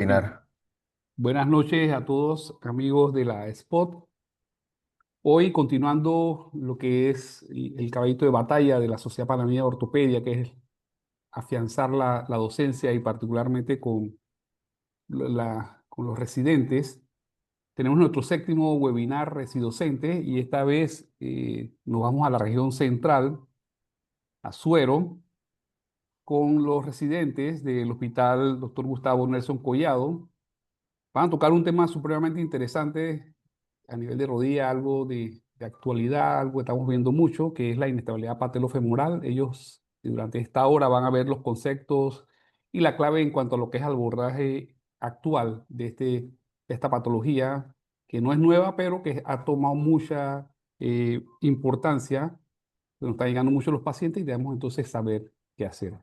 Sí, Pinar. buenas noches a todos amigos de la Spot. Hoy continuando lo que es el caballito de batalla de la Sociedad Panameña de Ortopedia, que es afianzar la docencia y particularmente con los residentes. Tenemos nuestro séptimo webinar residocente y esta vez nos vamos a la región central, a Suero, con los residentes del Hospital Dr. Gustavo Nelson Collado. Van a tocar un tema supremamente interesante a nivel de rodilla, algo de actualidad, algo que estamos viendo mucho, que es la inestabilidad patelofemoral. Ellos durante esta hora van a ver los conceptos y la clave en cuanto a lo que es el abordaje actual de esta patología, que no es nueva, pero que ha tomado mucha importancia. Nos están llegando mucho los pacientes y debemos entonces saber qué hacer.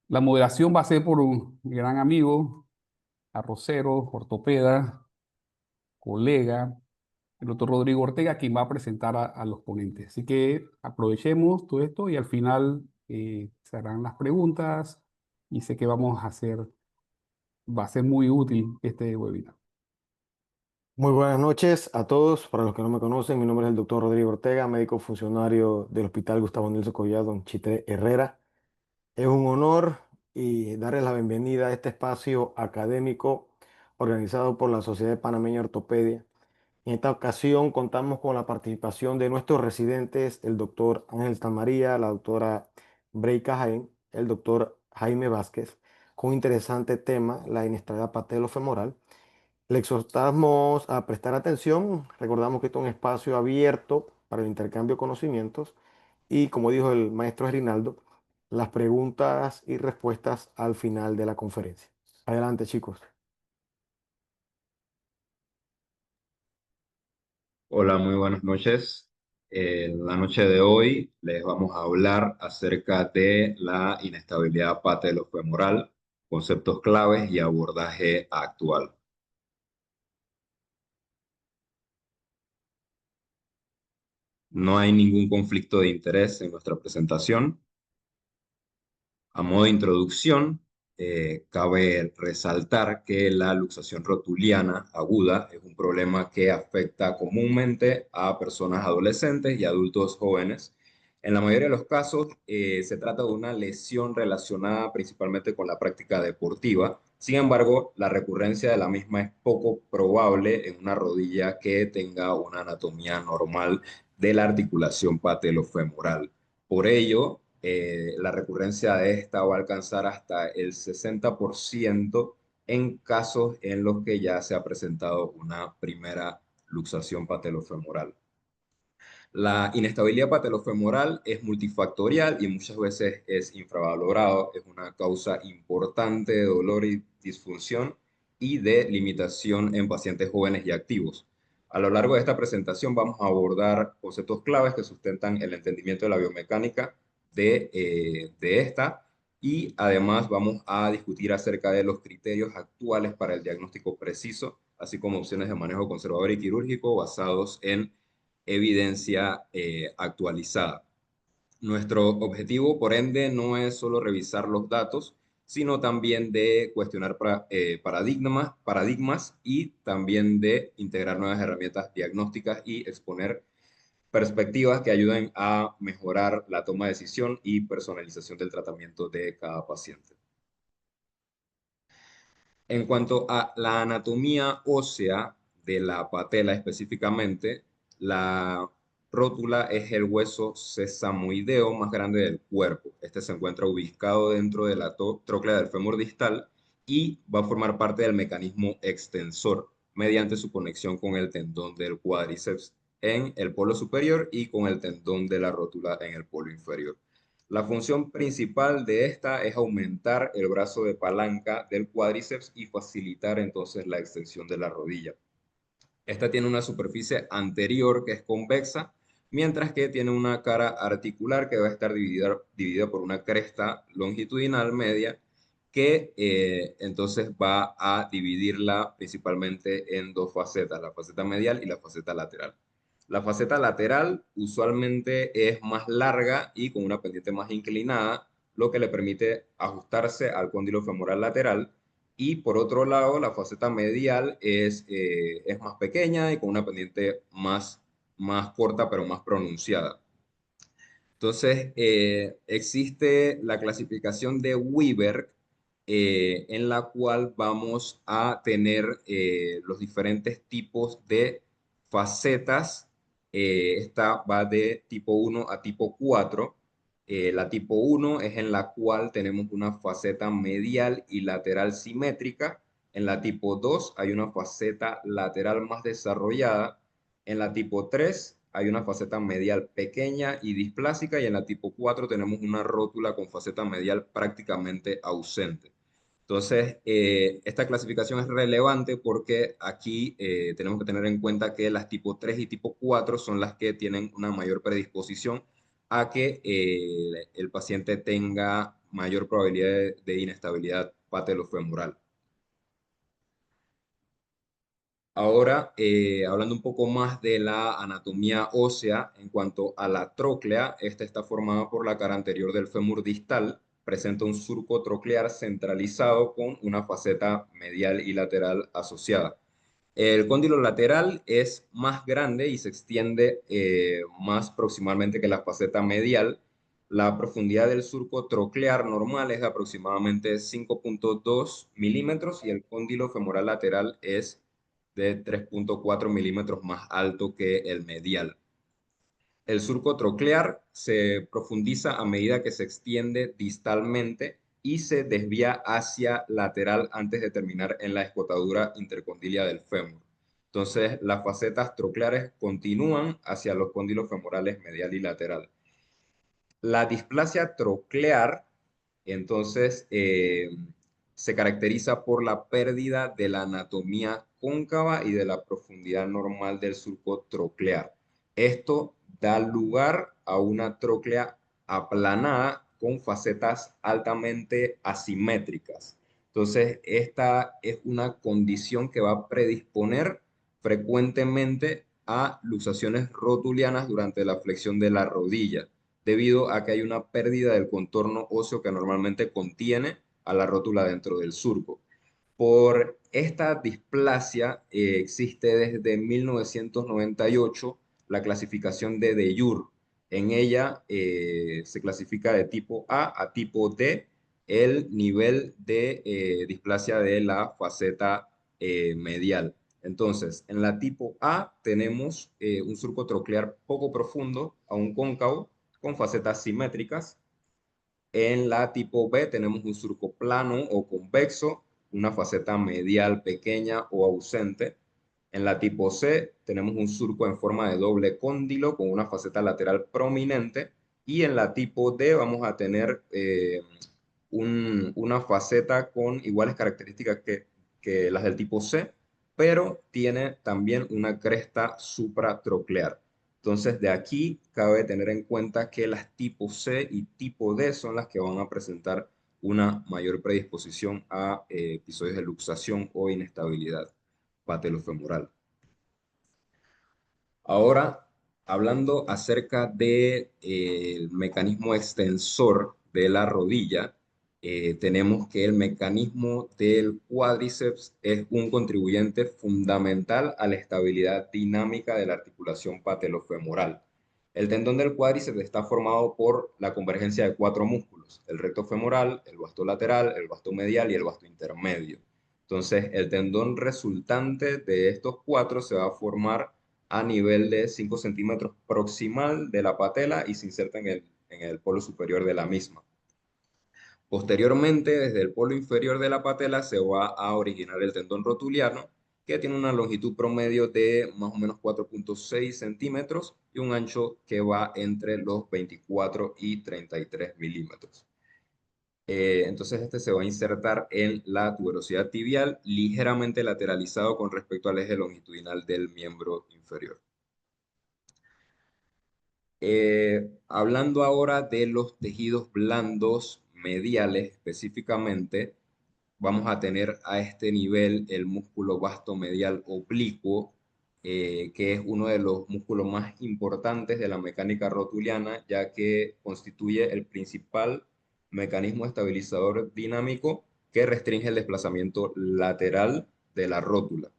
La moderación va a ser por un gran amigo, arrocero, ortopeda, colega, el doctor Rodrigo Ortega, quien va a presentar a los ponentes. Así que aprovechemos todo esto y al final se harán las preguntas y sé que vamos a hacer, va a ser muy útil este webinar. Muy buenas noches a todos. Para los que no me conocen, mi nombre es el doctor Rodrigo Ortega, médico funcionario del Hospital Gustavo Nelson Collado en Chitré Herrera. Es un honor y darles la bienvenida a este espacio académico organizado por la Sociedad Panameña de Ortopedia. En esta ocasión contamos con la participación de nuestros residentes, el doctor Ángel Tamaría, la doctora Breika Jaén, el doctor Jaime Vázquez, con un interesante tema, la inestabilidad patelofemoral. Le exhortamos a prestar atención. Recordamos que esto es un espacio abierto para el intercambio de conocimientos y, como dijo el maestro Rinaldo, las preguntas y respuestas al final de la conferencia. Adelante, chicos. Hola, muy buenas noches. En la noche de hoy les vamos a hablar acerca de la inestabilidad patelofemoral, conceptos claves y abordaje actual. No hay ningún conflicto de interés en nuestra presentación. A modo de introducción, cabe resaltar que la luxación rotuliana aguda es un problema que afecta comúnmente a personas adolescentes y adultos jóvenes. En la mayoría de los casos, se trata de una lesión relacionada principalmente con la práctica deportiva. Sin embargo, la recurrencia de la misma es poco probable en una rodilla que tenga una anatomía normal de la articulación patelofemoral. Por ello, la recurrencia de esta va a alcanzar hasta el 60% en casos en los que ya se ha presentado una primera luxación patelofemoral. La inestabilidad patelofemoral es multifactorial y muchas veces es infravalorado. Es una causa importante de dolor y disfunción y de limitación en pacientes jóvenes y activos. A lo largo de esta presentación vamos a abordar conceptos claves que sustentan el entendimiento de la biomecánica de esta y además vamos a discutir acerca de los criterios actuales para el diagnóstico preciso, así como opciones de manejo conservador y quirúrgico basados en evidencia actualizada. Nuestro objetivo, por ende, no es solo revisar los datos, sino también de cuestionar paradigmas y también de integrar nuevas herramientas diagnósticas y exponer perspectivas que ayuden a mejorar la toma de decisión y personalización del tratamiento de cada paciente. En cuanto a la anatomía ósea de la patela específicamente, la rótula es el hueso sesamoideo más grande del cuerpo. Este se encuentra ubicado dentro de la tróclea del fémur distal y va a formar parte del mecanismo extensor mediante su conexión con el tendón del cuádriceps en el polo superior y con el tendón de la rótula en el polo inferior. La función principal de esta es aumentar el brazo de palanca del cuádriceps y facilitar entonces la extensión de la rodilla. Esta tiene una superficie anterior que es convexa, mientras que tiene una cara articular que va a estar dividida por una cresta longitudinal media que entonces va a dividirla principalmente en dos facetas, la faceta medial y la faceta lateral. La faceta lateral usualmente es más larga y con una pendiente más inclinada, lo que le permite ajustarse al cóndilo femoral lateral Y por otro lado, la faceta medial es más pequeña y con una pendiente más corta, pero más pronunciada. Entonces, existe la clasificación de Weber, en la cual vamos a tener los diferentes tipos de facetas. Esta va de tipo 1 a tipo 4. La tipo 1 es en la cual tenemos una faceta medial y lateral simétrica. En la tipo 2 hay una faceta lateral más desarrollada. En la tipo 3 hay una faceta medial pequeña y displásica y en la tipo 4 tenemos una rótula con faceta medial prácticamente ausente. Entonces, esta clasificación es relevante porque aquí tenemos que tener en cuenta que las tipo 3 y tipo 4 son las que tienen una mayor predisposición a que el paciente tenga mayor probabilidad de inestabilidad patelofemoral. Ahora, hablando un poco más de la anatomía ósea, en cuanto a la tróclea, esta está formada por la cara anterior del fémur distal, presenta un surco troclear centralizado con una faceta medial y lateral asociada. El cóndilo lateral es más grande y se extiende más proximalmente que la faceta medial. La profundidad del surco troclear normal es de aproximadamente 5,2 milímetros y el cóndilo femoral lateral es de 3,4 milímetros más alto que el medial. El surco troclear se profundiza a medida que se extiende distalmente y se desvía hacia lateral antes de terminar en la escotadura intercondilia del fémur. Entonces, las facetas trocleares continúan hacia los cóndilos femorales medial y lateral. La displasia troclear, entonces, se caracteriza por la pérdida de la anatomía cóncava y de la profundidad normal del surco troclear. Esto da lugar a una tróclea aplanada con facetas altamente asimétricas. Entonces, esta es una condición que va a predisponer frecuentemente a luxaciones rotulianas durante la flexión de la rodilla, debido a que hay una pérdida del contorno óseo que normalmente contiene a la rótula dentro del surco. Por esta displasia existe desde 1998 la clasificación de Dejure. En ella se clasifica de tipo A tipo D el nivel de displasia de la faceta medial. Entonces, en la tipo A tenemos un surco troclear poco profundo, aún cóncavo, con facetas simétricas. En la tipo B tenemos un surco plano o convexo, una faceta medial pequeña o ausente. En la tipo C tenemos un surco en forma de doble cóndilo con una faceta lateral prominente. Y en la tipo D vamos a tener una faceta con iguales características que las del tipo C, pero tiene también una cresta supratroclear. Entonces, de aquí cabe tener en cuenta que las tipo C y tipo D son las que van a presentar una mayor predisposición a episodios de luxación o inestabilidad patelofemoral. Ahora, hablando acerca del mecanismo extensor de la rodilla, tenemos que el mecanismo del cuádriceps es un contribuyente fundamental a la estabilidad dinámica de la articulación patelofemoral. El tendón del cuádriceps está formado por la convergencia de cuatro músculos: el recto femoral, el vasto lateral, el vasto medial y el vasto intermedio. Entonces, el tendón resultante de estos cuatro se va a formar a nivel de 5 centímetros proximal de la patela y se inserta en el polo superior de la misma. Posteriormente, desde el polo inferior de la patela se va a originar el tendón rotuliano, que tiene una longitud promedio de más o menos 4,6 centímetros y un ancho que va entre los 24 y 33 milímetros. Entonces este se va a insertar en la tuberosidad tibial, ligeramente lateralizado con respecto al eje longitudinal del miembro inferior. Hablando ahora de los tejidos blandos mediales específicamente, vamos a tener a este nivel el músculo vasto medial oblicuo, que es uno de los músculos más importantes de la mecánica rotuliana, ya que constituye el principal mecanismo estabilizador dinámico que restringe el desplazamiento lateral de la rótula.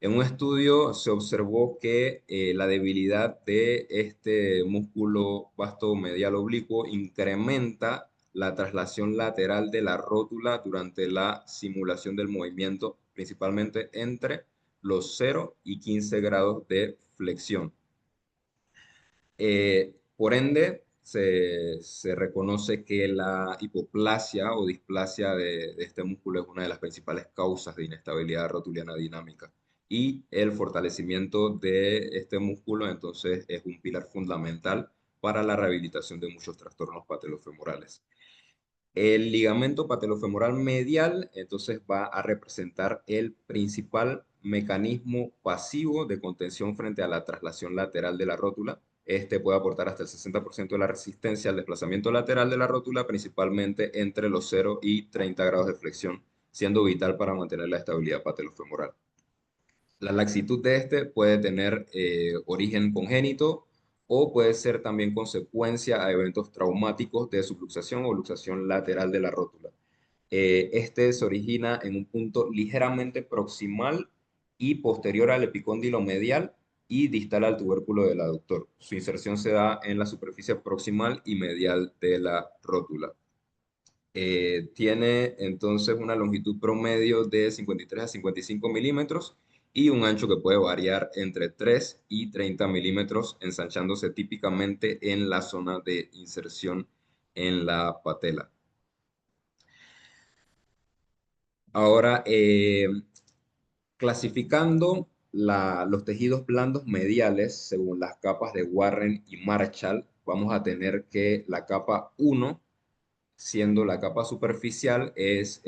En un estudio se observó que la debilidad de este músculo vasto medial oblicuo incrementa la traslación lateral de la rótula durante la simulación del movimiento, principalmente entre los 0 y 15 grados de flexión. Por ende, se reconoce que la hipoplasia o displasia de este músculo es una de las principales causas de inestabilidad rotuliana dinámica. Y el fortalecimiento de este músculo, entonces, es un pilar fundamental para la rehabilitación de muchos trastornos patelofemorales. El ligamento patelofemoral medial, entonces, va a representar el principal mecanismo pasivo de contención frente a la traslación lateral de la rótula. Este puede aportar hasta el 60% de la resistencia al desplazamiento lateral de la rótula, principalmente entre los 0 y 30 grados de flexión, siendo vital para mantener la estabilidad patelofemoral. La laxitud de este puede tener origen congénito o puede ser también consecuencia a eventos traumáticos de subluxación o luxación lateral de la rótula. Este se origina en un punto ligeramente proximal y posterior al epicóndilo medial y distal al tubérculo del aductor. Su inserción se da en la superficie proximal y medial de la rótula. Tiene entonces una longitud promedio de 53 a 55 milímetros y un ancho que puede variar entre 3 y 30 milímetros, ensanchándose típicamente en la zona de inserción en la patela. Ahora, clasificando los tejidos blandos mediales según las capas de Warren y Marshall, vamos a tener que la capa 1, siendo la capa superficial, es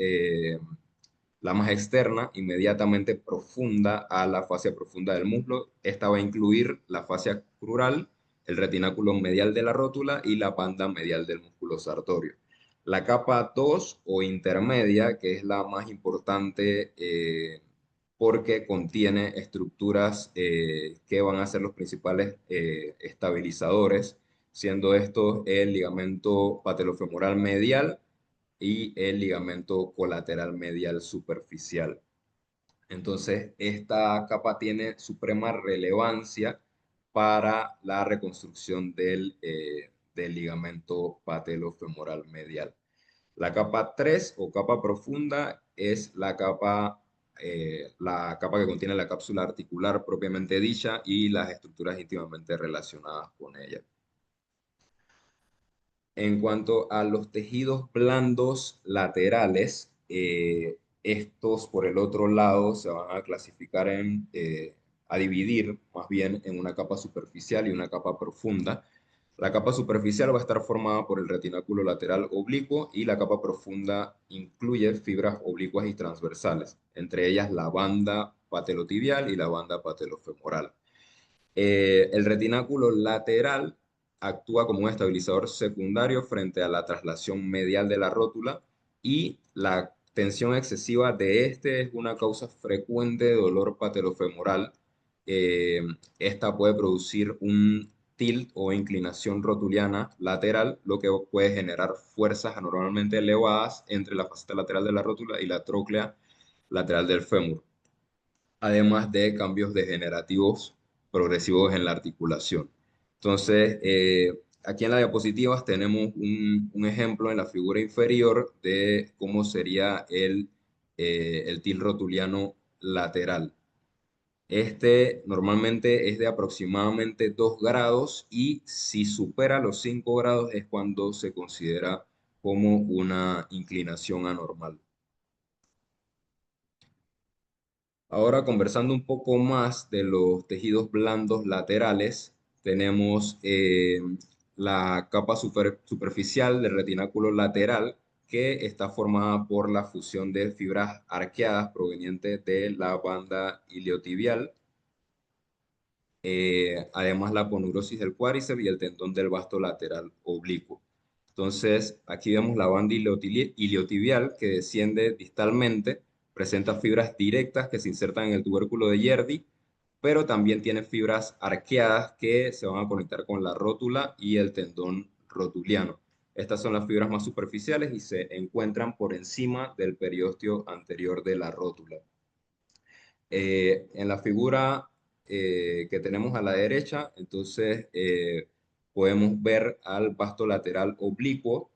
la más externa, inmediatamente profunda a la fascia profunda del muslo. Esta va a incluir la fascia crural, el retináculo medial de la rótula y la banda medial del músculo sartorio. La capa 2 o intermedia, que es la más importante porque contiene estructuras que van a ser los principales estabilizadores, siendo estos el ligamento patelofemoral medial y el ligamento colateral medial superficial. Entonces, esta capa tiene suprema relevancia para la reconstrucción del ligamento patelofemoral medial. La capa 3 o capa profunda es la capa que contiene la cápsula articular propiamente dicha y las estructuras íntimamente relacionadas con ella. En cuanto a los tejidos blandos laterales, estos por el otro lado se van a clasificar a dividir más bien en una capa superficial y una capa profunda. La capa superficial va a estar formada por el retináculo lateral oblicuo y la capa profunda incluye fibras oblicuas y transversales, entre ellas la banda patelotibial y la banda patelofemoral. El retináculo lateral actúa como un estabilizador secundario frente a la traslación medial de la rótula y la tensión excesiva de este es una causa frecuente de dolor patelofemoral. Esta puede producir un tilt o inclinación rotuliana lateral, lo que puede generar fuerzas anormalmente elevadas entre la faceta lateral de la rótula y la tróclea lateral del fémur, además de cambios degenerativos progresivos en la articulación. Entonces, aquí en las diapositivas tenemos un ejemplo en la figura inferior de cómo sería el til rotuliano lateral. Este normalmente es de aproximadamente 2 grados y si supera los 5 grados es cuando se considera como una inclinación anormal. Ahora conversando un poco más de los tejidos blandos laterales, tenemos la capa superficial del retináculo lateral que está formada por la fusión de fibras arqueadas provenientes de la banda iliotibial, además la aponeurosis del cuádriceps y el tendón del vasto lateral oblicuo. Entonces, aquí vemos la banda iliotibial que desciende distalmente, presenta fibras directas que se insertan en el tubérculo de Yerdi, pero también tiene fibras arqueadas que se van a conectar con la rótula y el tendón rotuliano. Estas son las fibras más superficiales y se encuentran por encima del periósteo anterior de la rótula. En la figura que tenemos a la derecha, entonces podemos ver al vasto lateral oblicuo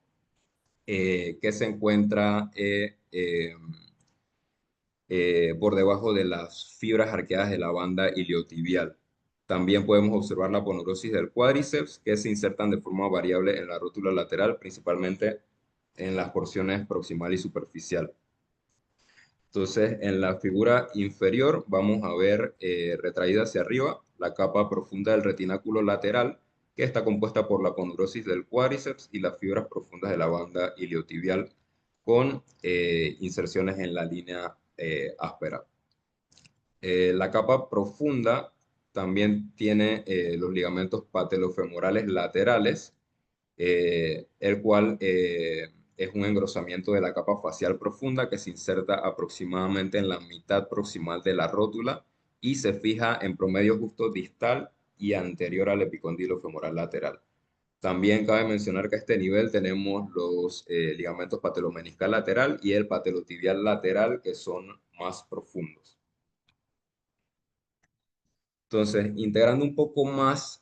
que se encuentra por debajo de las fibras arqueadas de la banda iliotibial. También podemos observar la aponeurosis del cuádriceps, que se insertan de forma variable en la rótula lateral, principalmente en las porciones proximal y superficial. Entonces, en la figura inferior vamos a ver retraída hacia arriba la capa profunda del retináculo lateral, que está compuesta por la aponeurosis del cuádriceps y las fibras profundas de la banda iliotibial, con inserciones en la línea áspera. La capa profunda también tiene los ligamentos patelofemorales laterales, el cual es un engrosamiento de la capa facial profunda que se inserta aproximadamente en la mitad proximal de la rótula y se fija en promedio justo distal y anterior al epicondilo femoral lateral. También cabe mencionar que a este nivel tenemos los ligamentos patelomeniscal lateral y el patelotibial lateral, que son más profundos. Entonces, integrando un poco más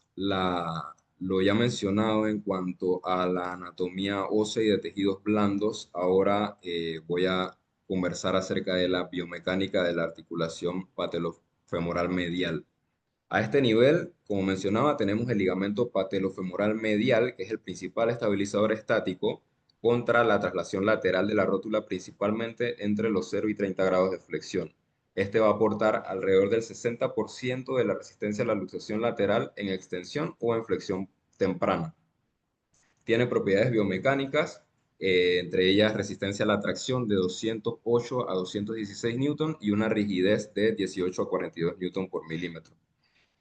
lo ya mencionado en cuanto a la anatomía ósea y de tejidos blandos, ahora voy a conversar acerca de la biomecánica de la articulación patelofemoral medial. A este nivel, como mencionaba, tenemos el ligamento patelofemoral medial, que es el principal estabilizador estático contra la traslación lateral de la rótula, principalmente entre los 0 y 30 grados de flexión. Este va a aportar alrededor del 60% de la resistencia a la luxación lateral en extensión o en flexión temprana. Tiene propiedades biomecánicas, entre ellas resistencia a la tracción de 208 a 216 newton y una rigidez de 18 a 42 newton por milímetro.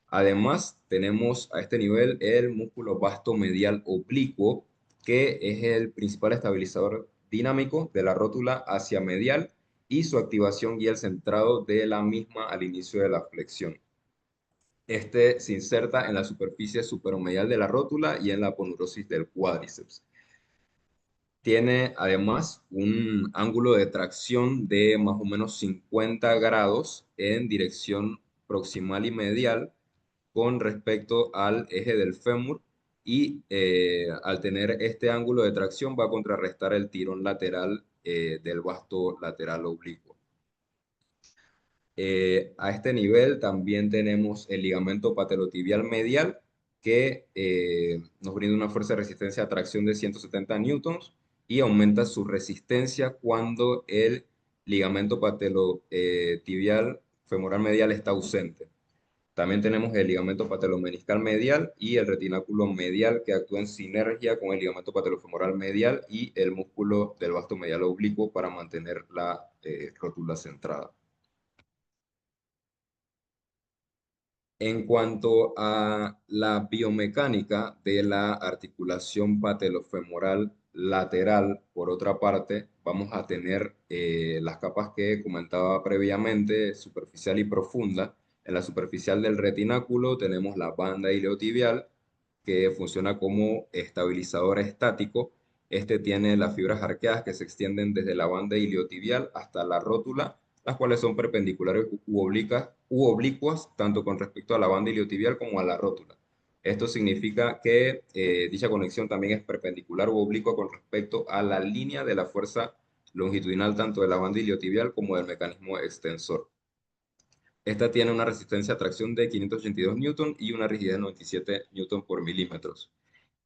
Además, tenemos a este nivel el músculo vasto medial oblicuo, que es el principal estabilizador dinámico de la rótula hacia medial y su activación guía el centrado de la misma al inicio de la flexión. Este se inserta en la superficie superomedial de la rótula y en la aponeurosis del cuádriceps. Tiene además un ángulo de tracción de más o menos 50 grados en dirección proximal y medial con respecto al eje del fémur y al tener este ángulo de tracción va a contrarrestar el tirón lateral del vasto lateral oblicuo. A este nivel también tenemos el ligamento patelotibial medial que nos brinda una fuerza de resistencia a tracción de 170 newtons y aumenta su resistencia cuando el ligamento patelotibial femoral medial está ausente. También tenemos el ligamento patelomeniscal medial y el retináculo medial que actúa en sinergia con el ligamento patelofemoral medial y el músculo del vasto medial oblicuo para mantener la rótula centrada. En cuanto a la biomecánica de la articulación patelofemoral lateral, por otra parte, vamos a tener las capas que comentaba previamente, superficial y profunda. En la superficial del retináculo tenemos la banda iliotibial, que funciona como estabilizador estático. Este tiene las fibras arqueadas que se extienden desde la banda iliotibial hasta la rótula, las cuales son perpendiculares u oblicuas, tanto con respecto a la banda iliotibial como a la rótula. Esto significa que dicha conexión también es perpendicular u oblicua con respecto a la línea de la fuerza longitudinal tanto de la banda iliotibial como del mecanismo extensor. Esta tiene una resistencia a tracción de 582 newton y una rigidez de 97 newton por milímetros.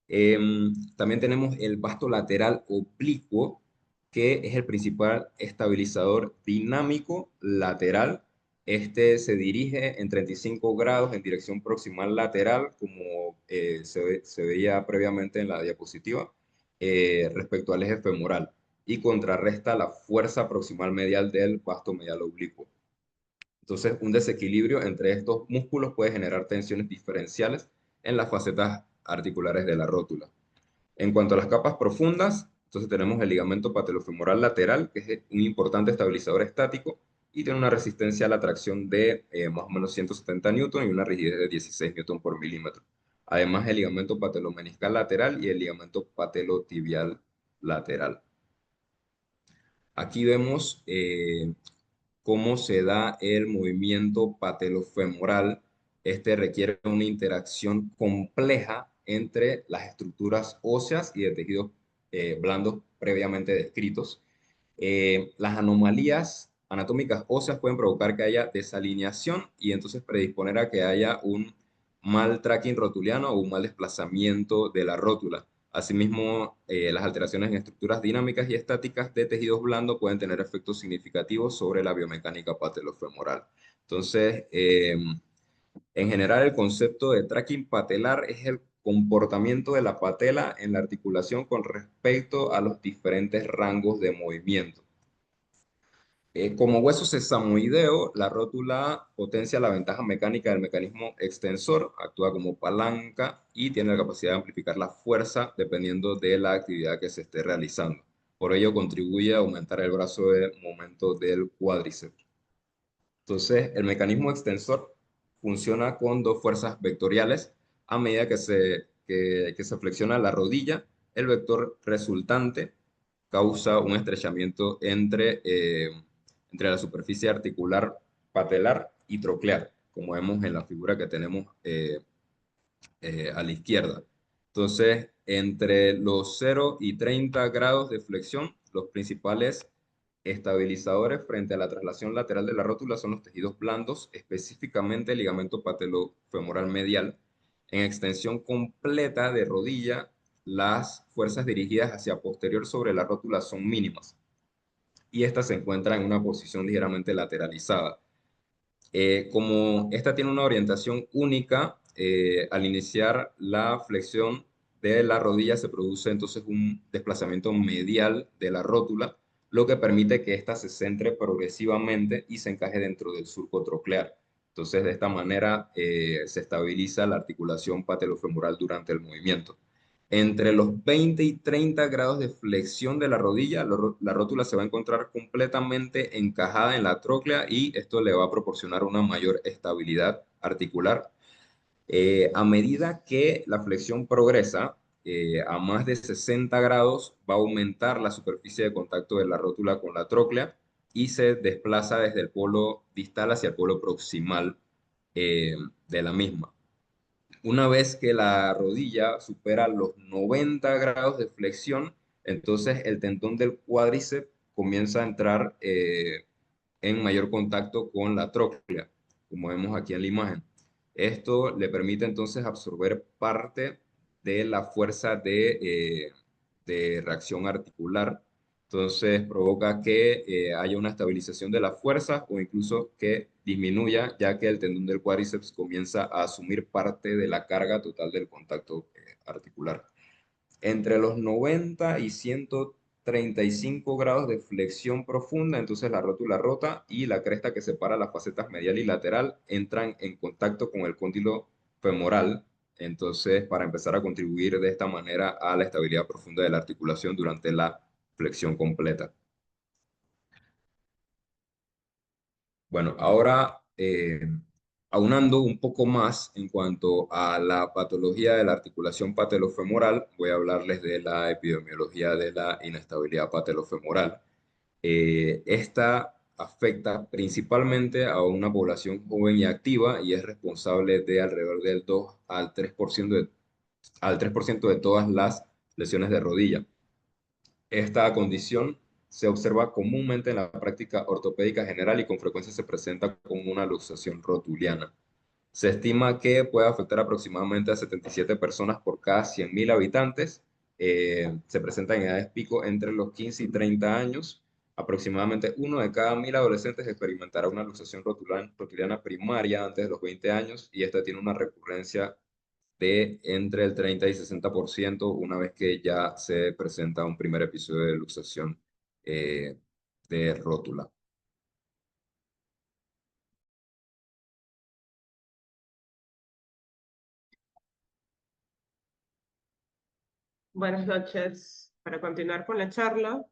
También tenemos el vasto lateral oblicuo, que es el principal estabilizador dinámico lateral. Este se dirige en 35 grados en dirección proximal lateral, como se veía previamente en la diapositiva, respecto al eje femoral, y contrarresta la fuerza proximal medial del vasto medial oblicuo. Entonces, un desequilibrio entre estos músculos puede generar tensiones diferenciales en las facetas articulares de la rótula. En cuanto a las capas profundas, entonces tenemos el ligamento patelofemoral lateral, que es un importante estabilizador estático y tiene una resistencia a la tracción de más o menos 170 newton y una rigidez de 16 newton por milímetro. además el ligamento patelomeniscal lateral y el ligamento patelotibial lateral. Aquí vemos cómo se da el movimiento patelofemoral. Este requiere una interacción compleja entre las estructuras óseas y de tejidos blandos previamente descritos. Las anomalías anatómicas óseas pueden provocar que haya desalineación y entonces predisponer a que haya un mal tracking rotuliano o un mal desplazamiento de la rótula. Asimismo, las alteraciones en estructuras dinámicas y estáticas de tejidos blandos pueden tener efectos significativos sobre la biomecánica patelofemoral. Entonces, en general, el concepto de tracking patelar es el comportamiento de la patela en la articulación con respecto a los diferentes rangos de movimiento. Como hueso sesamoideo, la rótula potencia la ventaja mecánica del mecanismo extensor, actúa como palanca y tiene la capacidad de amplificar la fuerza dependiendo de la actividad que se esté realizando. Por ello, contribuye a aumentar el brazo de momento del cuádriceps. Entonces, el mecanismo extensor funciona con dos fuerzas vectoriales. A medida que se flexiona la rodilla, el vector resultante causa un estrechamiento entre la superficie articular patelar y troclear, como vemos en la figura que tenemos a la izquierda. Entonces, entre los 0 y 30 grados de flexión, los principales estabilizadores frente a la traslación lateral de la rótula son los tejidos blandos, específicamente el ligamento patelofemoral medial. En extensión completa de rodilla, las fuerzas dirigidas hacia posterior sobre la rótula son mínimas y esta se encuentra en una posición ligeramente lateralizada. Como esta tiene una orientación única, al iniciar la flexión de la rodilla se produce entonces un desplazamiento medial de la rótula, lo que permite que ésta se centre progresivamente y se encaje dentro del surco troclear. Entonces, de esta manera se estabiliza la articulación patelofemoral durante el movimiento. Entre los 20 y 30 grados de flexión de la rodilla, la rótula se va a encontrar completamente encajada en la tróclea y esto le va a proporcionar una mayor estabilidad articular. A medida que la flexión progresa a más de 60 grados, va a aumentar la superficie de contacto de la rótula con la tróclea y se desplaza desde el polo distal hacia el polo proximal eh, de la misma. Una vez que la rodilla supera los 90 grados de flexión, entonces el tendón del cuádriceps comienza a entrar en mayor contacto con la tróclea, como vemos aquí en la imagen. Esto le permite entonces absorber parte de la fuerza de reacción articular. Entonces provoca que haya una estabilización de la fuerza o incluso que disminuya, ya que el tendón del cuádriceps comienza a asumir parte de la carga total del contacto articular. Entre los 90 y 135 grados de flexión profunda, entonces la rótula rota y la cresta que separa las facetas medial y lateral entran en contacto con el cóndilo femoral, entonces para empezar a contribuir de esta manera a la estabilidad profunda de la articulación durante la flexión completa. Bueno, ahora aunando un poco más en cuanto a la patología de la articulación patelofemoral, voy a hablarles de la epidemiología de la inestabilidad patelofemoral. Esta afecta principalmente a una población joven y activa y es responsable de alrededor del 2 al 3% al 3% de todas las lesiones de rodilla. Esta condición se observa comúnmente en la práctica ortopédica general y con frecuencia se presenta como una luxación rotuliana. Se estima que puede afectar aproximadamente a 77 personas por cada 100.000 habitantes. Se presenta en edades pico entre los 15 y 30 años. Aproximadamente uno de cada 1.000 adolescentes experimentará una luxación rotuliana primaria antes de los 20 años y esta tiene una recurrencia de entre el 30 y 60% una vez que ya se presenta un primer episodio de luxación eh, de rótula. Buenas noches. Para continuar con la charla,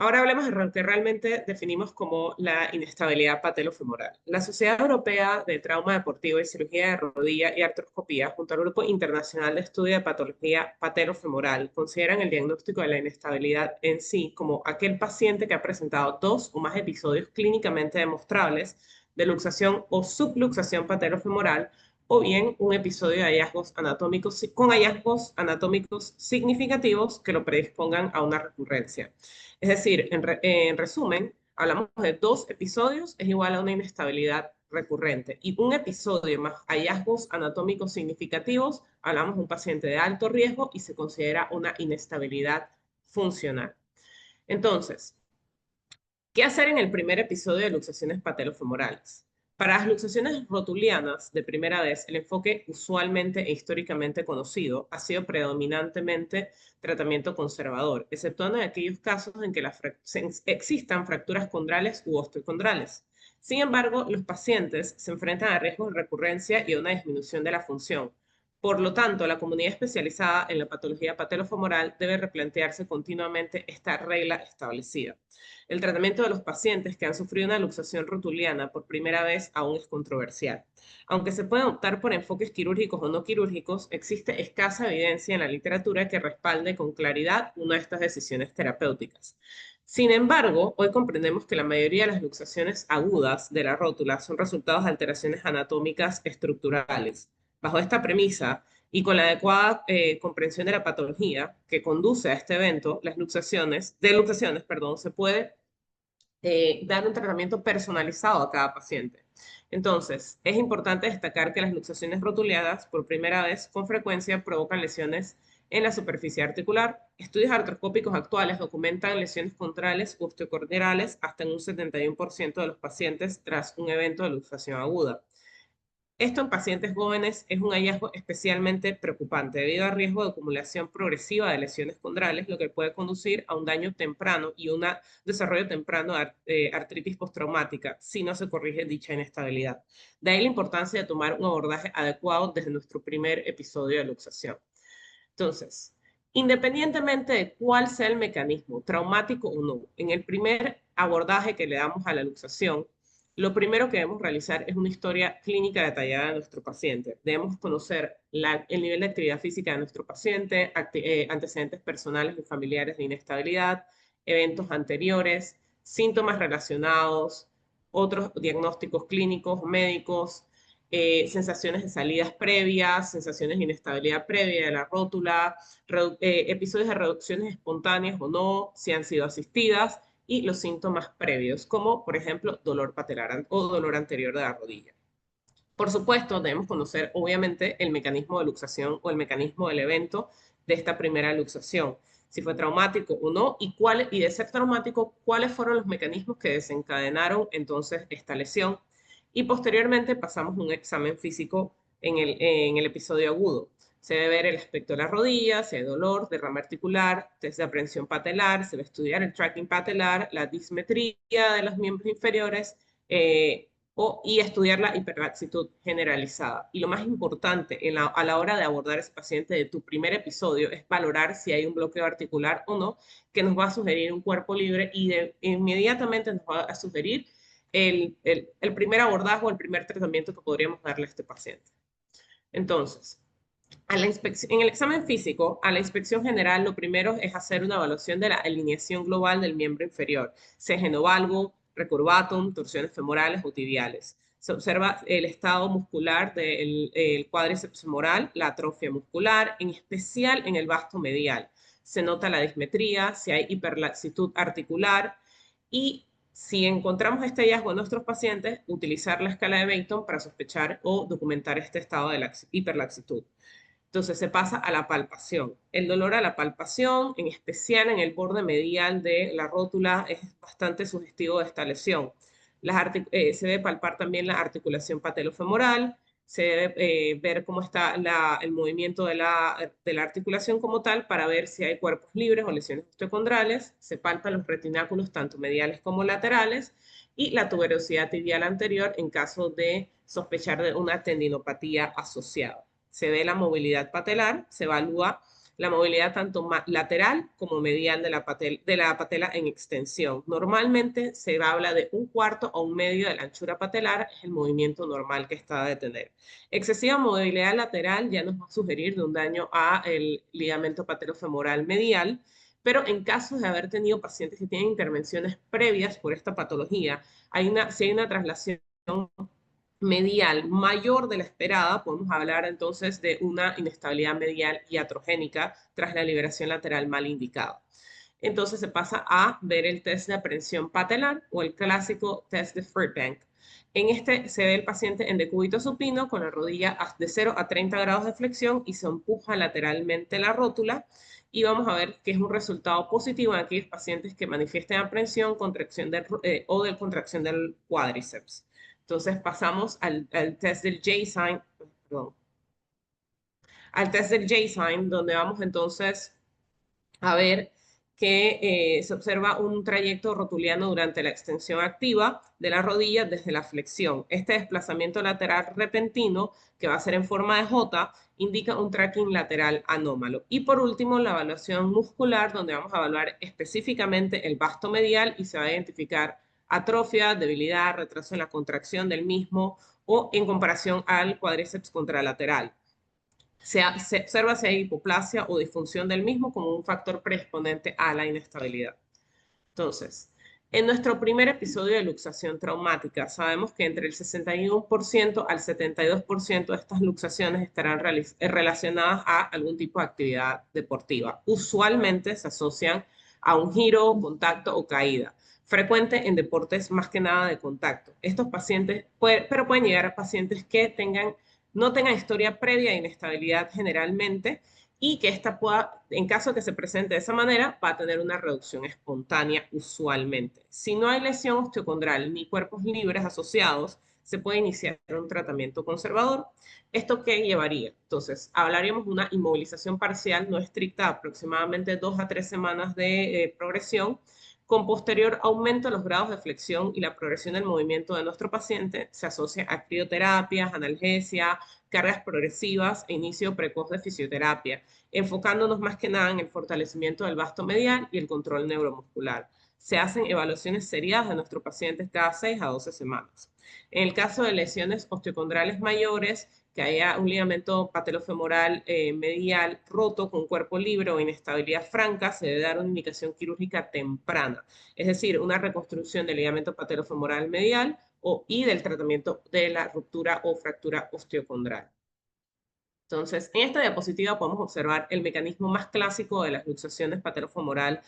Ahora hablemos de lo que realmente definimos como la inestabilidad patelofemoral. La Sociedad Europea de Trauma Deportivo y Cirugía de Rodilla y Artroscopía, junto al Grupo Internacional de Estudio de Patología Patelofemoral, consideran el diagnóstico de la inestabilidad en sí como aquel paciente que ha presentado 2 o más episodios clínicamente demostrables de luxación o subluxación patelofemoral, o bien un episodio de hallazgos anatómicos con hallazgos anatómicos significativos que lo predispongan a una recurrencia. Es decir, en resumen, hablamos de 2 episodios es igual a una inestabilidad recurrente, y un episodio más hallazgos anatómicos significativos, hablamos de un paciente de alto riesgo y se considera una inestabilidad funcional. Entonces, ¿qué hacer en el primer episodio de luxaciones patelofemorales? Para las luxaciones rotulianas de primera vez, el enfoque usualmente e históricamente conocido ha sido predominantemente tratamiento conservador, exceptuando en aquellos casos en que existan fracturas condrales u osteocondrales. Sin embargo, los pacientes se enfrentan a riesgos de recurrencia y a una disminución de la función. Por lo tanto, la comunidad especializada en la patología patelofemoral debe replantearse continuamente esta regla establecida. El tratamiento de los pacientes que han sufrido una luxación rotuliana por primera vez aún es controversial. Aunque se puede optar por enfoques quirúrgicos o no quirúrgicos, existe escasa evidencia en la literatura que respalde con claridad una de estas decisiones terapéuticas. Sin embargo, hoy comprendemos que la mayoría de las luxaciones agudas de la rótula son resultados de alteraciones anatómicas estructurales. Bajo esta premisa, y con la adecuada comprensión de la patología que conduce a este evento, las luxaciones, se puede dar un tratamiento personalizado a cada paciente. Entonces, es importante destacar que las luxaciones rotulianas, por primera vez, con frecuencia provocan lesiones en la superficie articular. Estudios artroscópicos actuales documentan lesiones contrales u osteocordirales hasta en un 71% de los pacientes tras un evento de luxación aguda. Esto en pacientes jóvenes es un hallazgo especialmente preocupante debido al riesgo de acumulación progresiva de lesiones condrales, lo que puede conducir a un daño temprano y un desarrollo temprano de artritis postraumática si no se corrige dicha inestabilidad. De ahí la importancia de tomar un abordaje adecuado desde nuestro primer episodio de luxación. Entonces, independientemente de cuál sea el mecanismo, traumático o no, en el primer abordaje que le damos a la luxación, lo primero que debemos realizar es una historia clínica detallada de nuestro paciente. Debemos conocer el nivel de actividad física de nuestro paciente, antecedentes personales y familiares de inestabilidad, eventos anteriores, síntomas relacionados, otros diagnósticos clínicos, médicos, sensaciones de salidas previas, sensaciones de inestabilidad previa de la rótula, episodios de reducciones espontáneas o no, si han sido asistidas, y los síntomas previos, como por ejemplo dolor patelar o dolor anterior de la rodilla. Por supuesto, debemos conocer obviamente el mecanismo de luxación o el mecanismo del evento de esta primera luxación, si fue traumático o no, y de ser traumático, cuáles fueron los mecanismos que desencadenaron entonces esta lesión. Y posteriormente pasamos un examen físico en el episodio agudo. Se debe ver el aspecto de la rodilla, si hay dolor, derrame articular, test de aprehensión patelar, se va a estudiar el tracking patelar, la dismetría de los miembros inferiores y estudiar la hiperlaxitud generalizada. Y lo más importante a la hora de abordar a ese paciente de tu primer episodio es valorar si hay un bloqueo articular o no, que nos va a sugerir un cuerpo libre y inmediatamente nos va a sugerir el primer abordaje o el primer tratamiento que podríamos darle a este paciente. Entonces, en el examen físico, a la inspección general, lo primero es hacer una evaluación de la alineación global del miembro inferior, senovalgo, recurvatum, torsiones femorales o tibiales. Se observa el estado muscular del cuádriceps femoral, la atrofia muscular, en especial en el vasto medial. Se nota la dismetría, si hay hiperlaxitud articular, y si encontramos este hallazgo en nuestros pacientes, utilizar la escala de Beighton para sospechar o documentar este estado de hiperlaxitud. Entonces se pasa a la palpación. El dolor a la palpación, en especial en el borde medial de la rótula, es bastante sugestivo de esta lesión. Se debe palpar también la articulación patelofemoral, se debe ver cómo está el movimiento de la articulación como tal para ver si hay cuerpos libres o lesiones osteocondrales. Se palpan los retináculos tanto mediales como laterales y la tuberosidad tibial anterior en caso de sospechar de una tendinopatía asociada. Se ve la movilidad patelar, se evalúa la movilidad tanto lateral como medial de la patela en extensión. Normalmente se habla de 1/4 o 1/2 de la anchura patelar, es el movimiento normal que está de tener. Excesiva movilidad lateral ya nos va a sugerir de un daño al ligamento patelofemoral medial, pero en casos de haber tenido pacientes que tienen intervenciones previas por esta patología, si hay una traslación medial mayor de la esperada, podemos hablar entonces de una inestabilidad medial iatrogénica tras la liberación lateral mal indicada. Entonces se pasa a ver el test de aprehensión patelar o el clásico test de Friedbank. En este se ve el paciente en decúbito supino con la rodilla de 0 a 30 grados de flexión y se empuja lateralmente la rótula, y vamos a ver que es un resultado positivo en aquellos pacientes que manifiesten aprehensión, contracción o de contracción del cuádriceps. Entonces pasamos al test del J-sign, perdón, al test del J-sign, donde vamos entonces a ver que se observa un trayecto rotuliano durante la extensión activa de la rodilla desde la flexión. Este desplazamiento lateral repentino, que va a ser en forma de J, indica un tracking lateral anómalo. Y por último, la evaluación muscular, donde vamos a evaluar específicamente el vasto medial y se va a identificar atrofia, debilidad, retraso en la contracción del mismo o en comparación al cuádriceps contralateral. Se observa si hay hipoplasia o disfunción del mismo como un factor predisponente a la inestabilidad. Entonces, en nuestro primer episodio de luxación traumática, sabemos que entre el 61% al 72% de estas luxaciones estarán relacionadas a algún tipo de actividad deportiva. Usualmente se asocian a un giro, contacto o caída, frecuente en deportes más que nada de contacto. Estos pacientes, pero pueden llegar a pacientes que no tengan historia previa de inestabilidad generalmente, y que esta pueda, en caso de que se presente de esa manera, va a tener una reducción espontánea usualmente. Si no hay lesión osteocondral ni cuerpos libres asociados, se puede iniciar un tratamiento conservador. ¿Esto qué llevaría? Entonces, hablaríamos de una inmovilización parcial no estricta, aproximadamente 2 a 3 semanas de progresión, con posterior aumento de los grados de flexión y la progresión del movimiento de nuestro paciente. Se asocia a crioterapias, analgesia, cargas progresivas e inicio precoz de fisioterapia, enfocándonos más que nada en el fortalecimiento del vasto medial y el control neuromuscular. Se hacen evaluaciones seriadas de nuestros pacientes cada 6 a 12 semanas. En el caso de lesiones osteocondrales mayores, que haya un ligamento patelofemoral medial roto con cuerpo libre o inestabilidad franca, se debe dar una indicación quirúrgica temprana, es decir, una reconstrucción del ligamento patelofemoral medial y del tratamiento de la ruptura o fractura osteocondral. Entonces, en esta diapositiva podemos observar el mecanismo más clásico de las luxaciones patelofemoral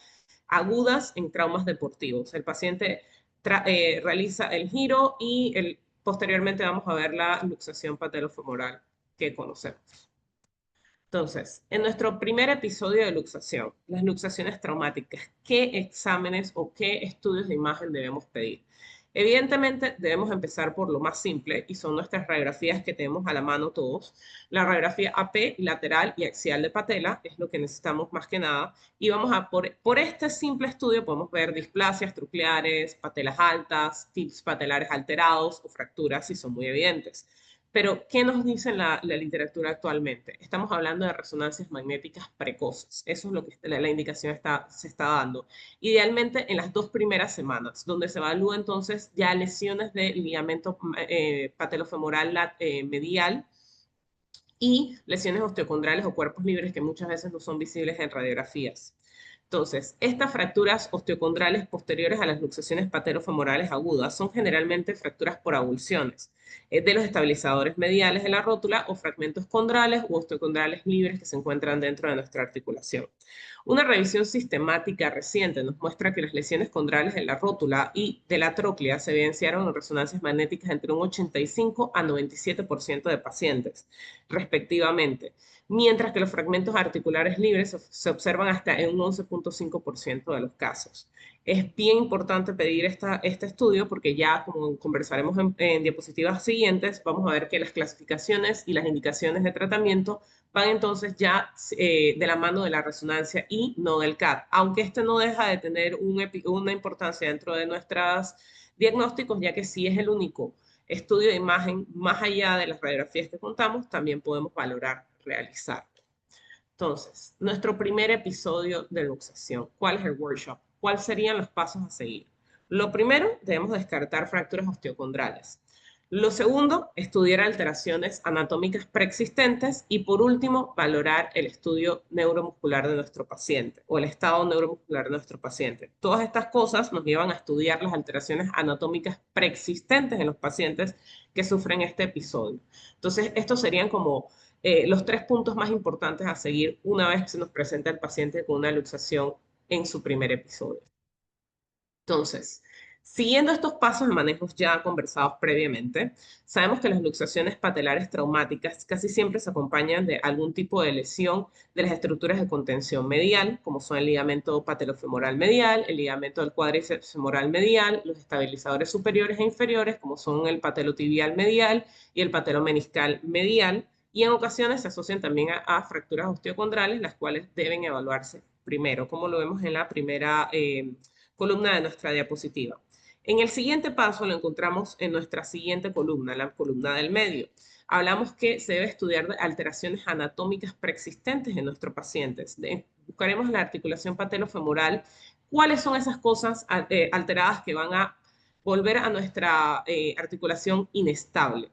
agudas en traumas deportivos. El paciente realiza el giro y posteriormente vamos a ver la luxación patelofemoral que conocemos. Entonces, en nuestro primer episodio de luxación, las luxaciones traumáticas, ¿qué exámenes o qué estudios de imagen debemos pedir? Evidentemente, debemos empezar por lo más simple y son nuestras radiografías que tenemos a la mano todos. La radiografía AP, lateral y axial de patela es lo que necesitamos más que nada. Y vamos a, por este simple estudio, podemos ver displasias trucleares, patelas altas, tips patelares alterados o fracturas si son muy evidentes. Pero, ¿qué nos dice la literatura actualmente? Estamos hablando de resonancias magnéticas precoces. Eso es lo que la indicación se está dando. Idealmente en las 2 primeras semanas, donde se evalúa entonces ya lesiones de ligamento patelofemoral medial y lesiones osteocondrales o cuerpos libres que muchas veces no son visibles en radiografías. Entonces, estas fracturas osteocondrales posteriores a las luxaciones patelofemorales agudas son generalmente fracturas por avulsiones de los estabilizadores mediales de la rótula o fragmentos condrales u osteocondrales libres que se encuentran dentro de nuestra articulación. Una revisión sistemática reciente nos muestra que las lesiones condrales de la rótula y de la tróclea se evidenciaron en resonancias magnéticas entre un 85 a 97% de pacientes, respectivamente, mientras que los fragmentos articulares libres se observan hasta en un 11.5% de los casos. Es bien importante pedir este estudio porque ya, como conversaremos en diapositivas siguientes, vamos a ver que las clasificaciones y las indicaciones de tratamiento van entonces ya de la mano de la resonancia y no del CAT, aunque este no deja de tener una importancia dentro de nuestros diagnósticos, ya que si es el único estudio de imagen más allá de las radiografías que contamos, también podemos valorar realizarlo. Entonces, nuestro primer episodio de luxación. ¿Cuál es el workshop? ¿Cuáles serían los pasos a seguir? Lo primero, debemos descartar fracturas osteocondrales. Lo segundo, estudiar alteraciones anatómicas preexistentes. Y por último, valorar el estudio neuromuscular de nuestro paciente o el estado neuromuscular de nuestro paciente. Todas estas cosas nos llevan a estudiar las alteraciones anatómicas preexistentes en los pacientes que sufren este episodio. Entonces, estos serían como los 3 puntos más importantes a seguir una vez que se nos presenta el paciente con una luxación en su primer episodio. Entonces, siguiendo estos pasos de manejos ya conversados previamente, sabemos que las luxaciones patelares traumáticas casi siempre se acompañan de algún tipo de lesión de las estructuras de contención medial, como son el ligamento patelofemoral medial, el ligamento del cuádriceps femoral medial, los estabilizadores superiores e inferiores, como son el patelotibial medial y el patelomeniscal medial, y en ocasiones se asocian también a fracturas osteocondrales, las cuales deben evaluarse primero, como lo vemos en la primera columna de nuestra diapositiva. En el siguiente paso lo encontramos en nuestra siguiente columna, la columna del medio. Hablamos que se debe estudiar alteraciones anatómicas preexistentes en nuestros pacientes. Buscaremos la articulación patelofemoral. ¿Cuáles son esas cosas alteradas que van a volver a nuestra articulación inestable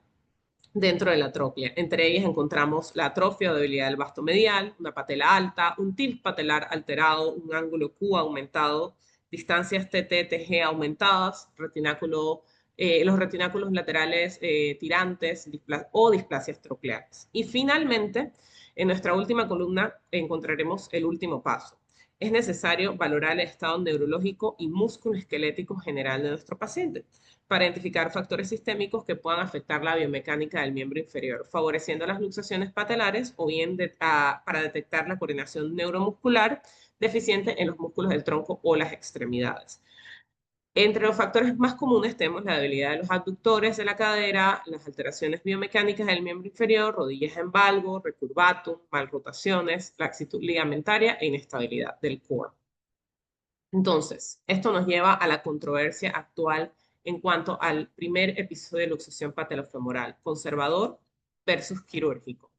dentro de la atrofia? Entre ellas encontramos la atrofia o debilidad del vasto medial, una patela alta, un tilt patelar alterado, un ángulo Q aumentado, distancias TT-TG aumentadas, los retináculos laterales tirantes o displasias trocleares. Y finalmente, en nuestra última columna encontraremos el último paso. Es necesario valorar el estado neurológico y musculoesquelético general de nuestro paciente para identificar factores sistémicos que puedan afectar la biomecánica del miembro inferior, favoreciendo las luxaciones patelares o bien para detectar la coordinación neuromuscular deficiente en los músculos del tronco o las extremidades. Entre los factores más comunes tenemos la debilidad de los abductores de la cadera, las alteraciones biomecánicas del miembro inferior, rodillas en valgo, recurvatum, malrotaciones, laxitud ligamentaria e inestabilidad del core. Entonces, esto nos lleva a la controversia actual en cuanto al primer episodio de luxación patelofemoral, conservador versus quirúrgico.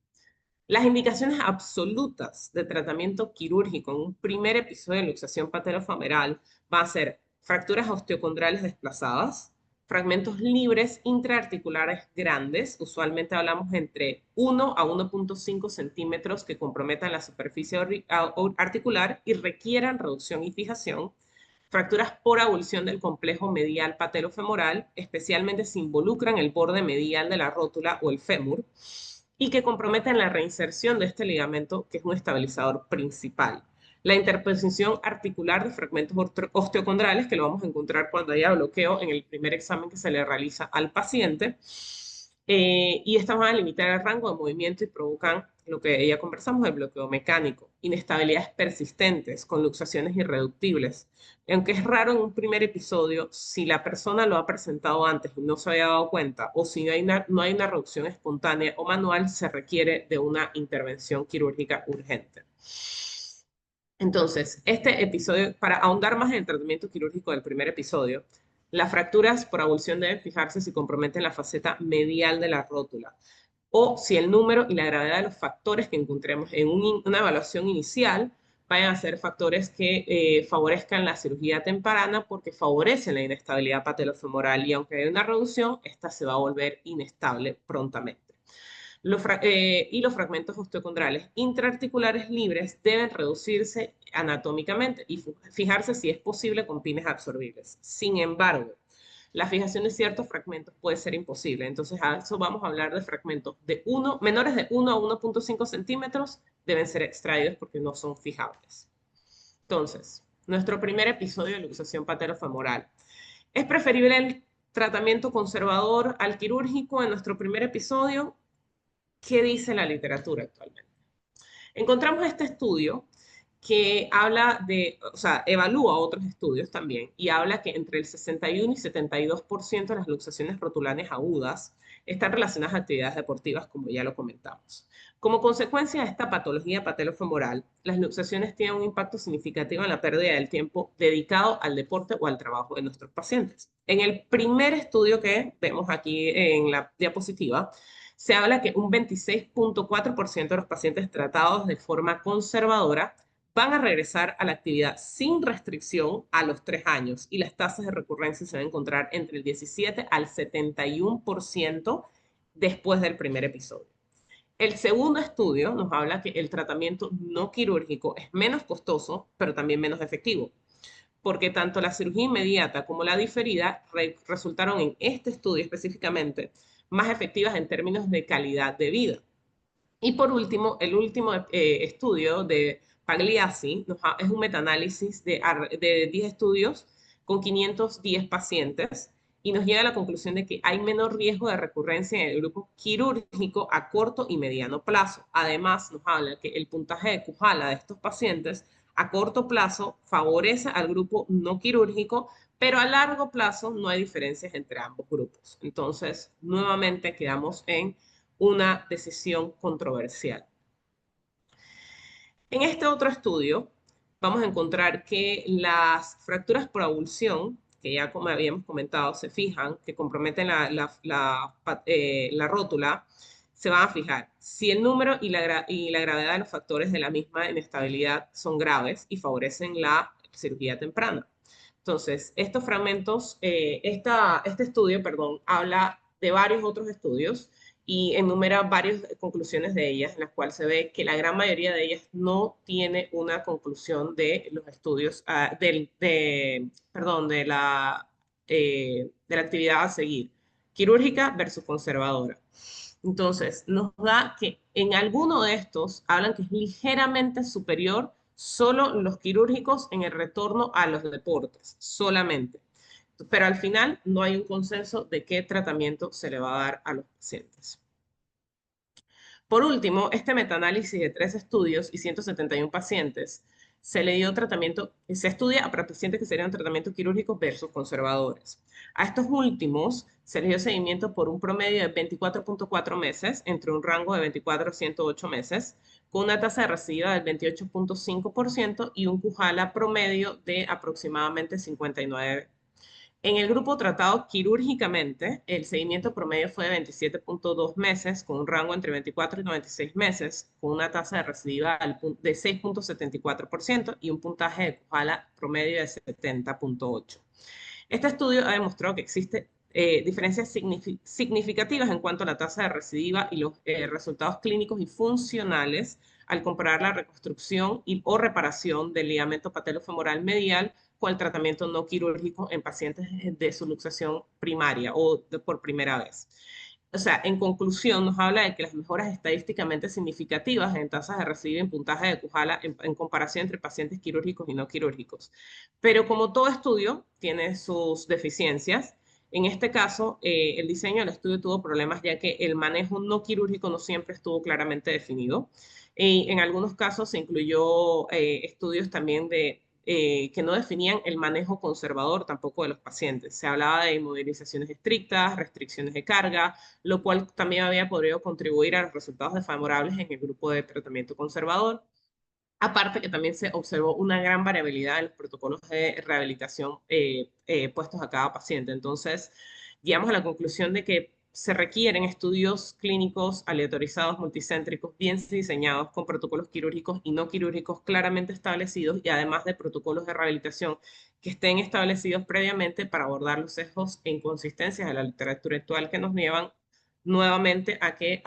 Las indicaciones absolutas de tratamiento quirúrgico en un primer episodio de luxación patelofemoral van a ser fracturas osteocondrales desplazadas, fragmentos libres intraarticulares grandes, usualmente hablamos entre 1 a 1.5 centímetros que comprometan la superficie articular y requieran reducción y fijación, fracturas por avulsión del complejo medial patelofemoral, especialmente si involucran el borde medial de la rótula o el fémur, y que comprometen la reinserción de este ligamento, que es un estabilizador principal. La interposición articular de fragmentos osteocondrales, que lo vamos a encontrar cuando haya bloqueo en el primer examen que se le realiza al paciente, y estas van a limitar el rango de movimiento y provocan lo que ya conversamos, el bloqueo mecánico, inestabilidades persistentes con luxaciones irreductibles. Aunque es raro en un primer episodio, si la persona lo ha presentado antes y no se había dado cuenta, o si no hay una reducción espontánea o manual, se requiere de una intervención quirúrgica urgente. Entonces, este episodio, para ahondar más en el tratamiento quirúrgico del primer episodio, las fracturas por avulsión deben fijarse si comprometen la faceta medial de la rótula o si el número y la gravedad de los factores que encontremos en una evaluación inicial vayan a ser factores que favorezcan la cirugía temprana porque favorecen la inestabilidad patelofemoral y aunque hay una reducción, esta se va a volver inestable prontamente. Los fragmentos osteocondrales intraarticulares libres deben reducirse anatómicamente y fijarse si es posible con pines absorbibles. Sin embargo, la fijación de ciertos fragmentos puede ser imposible. Entonces, a eso vamos a hablar de fragmentos menores de 1 a 1.5 centímetros deben ser extraídos porque no son fijables. Entonces, nuestro primer episodio de luxación patelofemoral. ¿Es preferible el tratamiento conservador al quirúrgico en nuestro primer episodio? ¿Qué dice la literatura actualmente? Encontramos este estudio que evalúa otros estudios también y habla que entre el 61 y 72% de las luxaciones rotulares agudas están relacionadas a actividades deportivas, como ya lo comentamos. Como consecuencia de esta patología patelofemoral, las luxaciones tienen un impacto significativo en la pérdida del tiempo dedicado al deporte o al trabajo de nuestros pacientes. En el primer estudio que vemos aquí en la diapositiva, se habla que un 26.4% de los pacientes tratados de forma conservadora van a regresar a la actividad sin restricción a los 3 años y las tasas de recurrencia se van a encontrar entre el 17 al 71% después del primer episodio. El segundo estudio nos habla que el tratamiento no quirúrgico es menos costoso, pero también menos efectivo, porque tanto la cirugía inmediata como la diferida resultaron en este estudio específicamente más efectivas en términos de calidad de vida. Y por último, el último estudio de Pagliassi es un metaanálisis de 10 estudios con 510 pacientes y nos llega a la conclusión de que hay menor riesgo de recurrencia en el grupo quirúrgico a corto y mediano plazo. Además, nos habla que el puntaje de Kujala de estos pacientes a corto plazo favorece al grupo no quirúrgico, pero a largo plazo no hay diferencias entre ambos grupos. Entonces, nuevamente quedamos en una decisión controversial. En este otro estudio vamos a encontrar que las fracturas por avulsión, que ya como habíamos comentado, se fijan, que comprometen la rótula, se van a fijar si el número y la gravedad de los factores de la misma inestabilidad son graves y favorecen la cirugía temprana. Entonces, estos fragmentos, este estudio, perdón, habla de varios otros estudios y enumera varias conclusiones de ellas, en las cuales se ve que la gran mayoría de ellas no tiene una conclusión de los estudios, de la actividad a seguir, quirúrgica versus conservadora. Entonces, nos da que en alguno de estos hablan que es ligeramente superior solo los quirúrgicos en el retorno a los deportes, solamente. Pero al final no hay un consenso de qué tratamiento se le va a dar a los pacientes. Por último, este metaanálisis de 3 estudios y 171 pacientes se le dio tratamiento, se estudia a pacientes que serían tratamientos quirúrgicos versus conservadores. A estos últimos se les dio seguimiento por un promedio de 24.4 meses, entre un rango de 24 a 108 meses, con una tasa de recidiva del 28.5% y un Kujala promedio de aproximadamente 59. En el grupo tratado quirúrgicamente, el seguimiento promedio fue de 27.2 meses, con un rango entre 24 y 96 meses, con una tasa de recidiva de 6.74% y un puntaje de Kujala promedio de 70.8. Este estudio ha demostrado que existen diferencias significativas en cuanto a la tasa de recidiva y los resultados clínicos y funcionales al comparar la reconstrucción o reparación del ligamento patellofemoral medial con el tratamiento no quirúrgico en pacientes de subluxación primaria o por primera vez. O sea, en conclusión, nos habla de que las mejoras estadísticamente significativas en tasas de recidiva y en puntaje de Kujala en comparación entre pacientes quirúrgicos y no quirúrgicos. Pero como todo estudio tiene sus deficiencias, en este caso, el diseño del estudio tuvo problemas ya que el manejo no quirúrgico no siempre estuvo claramente definido. Y en algunos casos se incluyó estudios también que no definían el manejo conservador tampoco de los pacientes. Se hablaba de inmovilizaciones estrictas, restricciones de carga, lo cual también había podido contribuir a los resultados desfavorables en el grupo de tratamiento conservador. Aparte que también se observó una gran variabilidad en los protocolos de rehabilitación puestos a cada paciente. Entonces, llegamos a la conclusión de que se requieren estudios clínicos aleatorizados, multicéntricos, bien diseñados, con protocolos quirúrgicos y no quirúrgicos claramente establecidos y además de protocolos de rehabilitación que estén establecidos previamente para abordar los sesgos e inconsistencias de la literatura actual que nos llevan nuevamente a que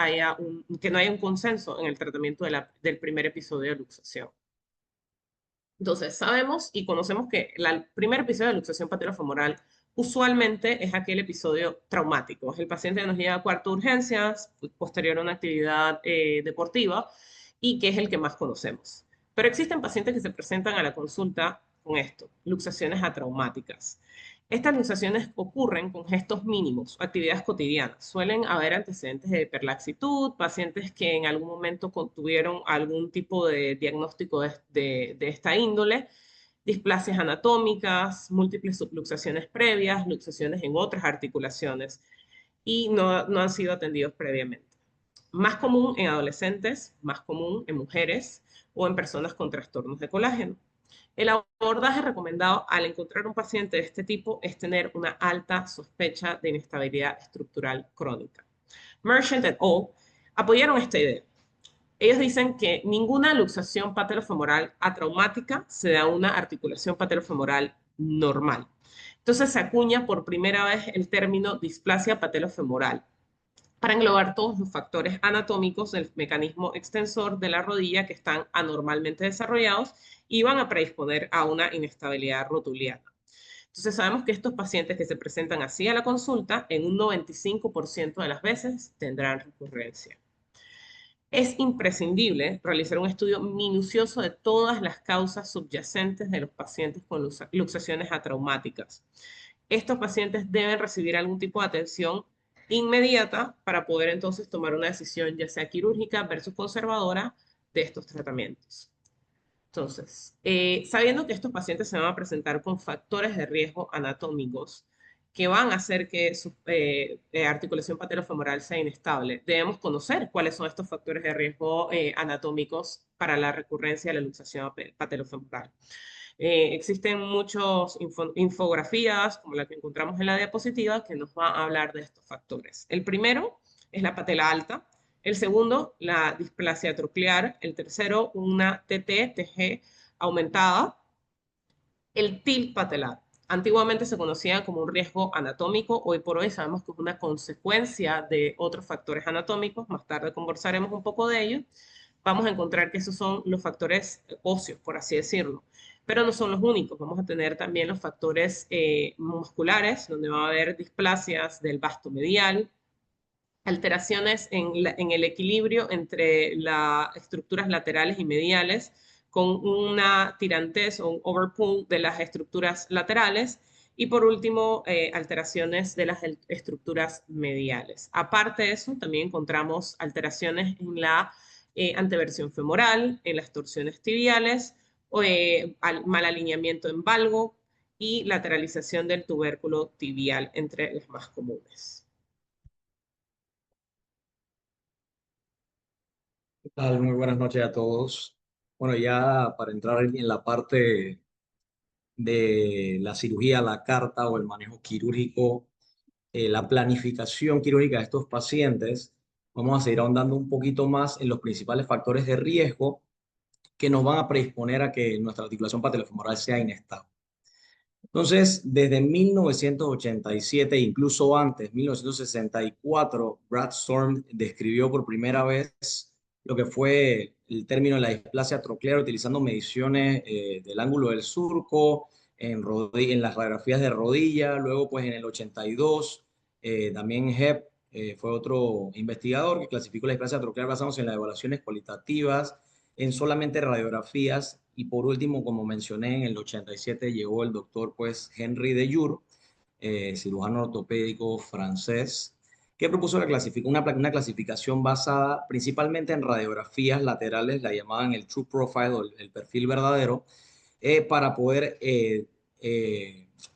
no haya un consenso en el tratamiento del primer episodio de luxación. Entonces, sabemos y conocemos que el primer episodio de luxación patellofemoral usualmente es aquel episodio traumático. Es el paciente que nos llega a cuarto de urgencias, posterior a una actividad deportiva, y que es el que más conocemos. Pero existen pacientes que se presentan a la consulta con esto, luxaciones atraumáticas. Estas luxaciones ocurren con gestos mínimos, actividades cotidianas. Suelen haber antecedentes de hiperlaxitud, pacientes que en algún momento tuvieron algún tipo de diagnóstico de esta índole, displasias anatómicas, múltiples subluxaciones previas, luxaciones en otras articulaciones y no han sido atendidos previamente. Más común en adolescentes, más común en mujeres o en personas con trastornos de colágeno. El abordaje recomendado al encontrar un paciente de este tipo es tener una alta sospecha de inestabilidad estructural crónica. Merchant et al., apoyaron esta idea. Ellos dicen que ninguna luxación patelofemoral atraumática se da a una articulación patelofemoral normal. Entonces se acuña por primera vez el término displasia patelofemoral para englobar todos los factores anatómicos del mecanismo extensor de la rodilla que están anormalmente desarrollados y van a predisponer a una inestabilidad rotuliana. Entonces sabemos que estos pacientes que se presentan así a la consulta, en un 95% de las veces tendrán recurrencia. Es imprescindible realizar un estudio minucioso de todas las causas subyacentes de los pacientes con luxaciones atraumáticas. Estos pacientes deben recibir algún tipo de atención inmediata para poder entonces tomar una decisión ya sea quirúrgica versus conservadora de estos tratamientos. Entonces, sabiendo que estos pacientes se van a presentar con factores de riesgo anatómicos que van a hacer que su articulación patelofemoral sea inestable, debemos conocer cuáles son estos factores de riesgo anatómicos para la recurrencia de la luxación patelofemoral. Existen muchas infografías, como la que encontramos en la diapositiva, que nos va a hablar de estos factores. El primero es la patela alta. El segundo, la displasia troclear. El tercero, una TT aumentada. El tilt patelar. Antiguamente se conocía como un riesgo anatómico. Hoy por hoy sabemos que es una consecuencia de otros factores anatómicos. Más tarde conversaremos un poco de ello. Vamos a encontrar que esos son los factores óseos, por así decirlo. Pero no son los únicos. Vamos a tener también los factores musculares, donde va a haber displasias del vasto medial, alteraciones en el equilibrio entre las estructuras laterales y mediales, con una tirantez o un overpull de las estructuras laterales, y por último, alteraciones de las estructuras mediales. Aparte de eso, también encontramos alteraciones en la anteversión femoral, en las torsiones tibiales, mal alineamiento en valgo y lateralización del tubérculo tibial, entre las más comunes. ¿Qué tal? Muy buenas noches a todos. Bueno, ya para entrar en la parte de la cirugía, la carta o el manejo quirúrgico, la planificación quirúrgica de estos pacientes, vamos a seguir ahondando un poquito más en los principales factores de riesgo que nos van a predisponer a que nuestra articulación patelofemoral sea inestable. Entonces, desde 1987, incluso antes, 1964, Brad Storm describió por primera vez lo que fue el término de la displasia troclear utilizando mediciones del ángulo del surco en las radiografías de rodilla. Luego, pues en el 82, también Hebb fue otro investigador que clasificó la displasia troclear basándose en las evaluaciones cualitativas en solamente radiografías. Y por último, como mencioné, en el 87 llegó el doctor pues, Henry de Jur, cirujano ortopédico francés, que propuso una clasificación basada principalmente en radiografías laterales, la llamaban el True Profile o el perfil verdadero, para poder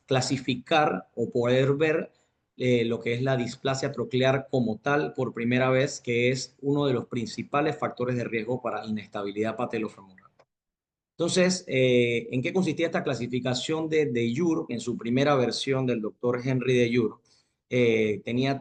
clasificar o poder ver lo que es la displasia troclear como tal por primera vez, que es uno de los principales factores de riesgo para inestabilidad patelofemoral. Entonces, ¿en qué consistía esta clasificación de Jur? En su primera versión del doctor Henry de Jur, tenía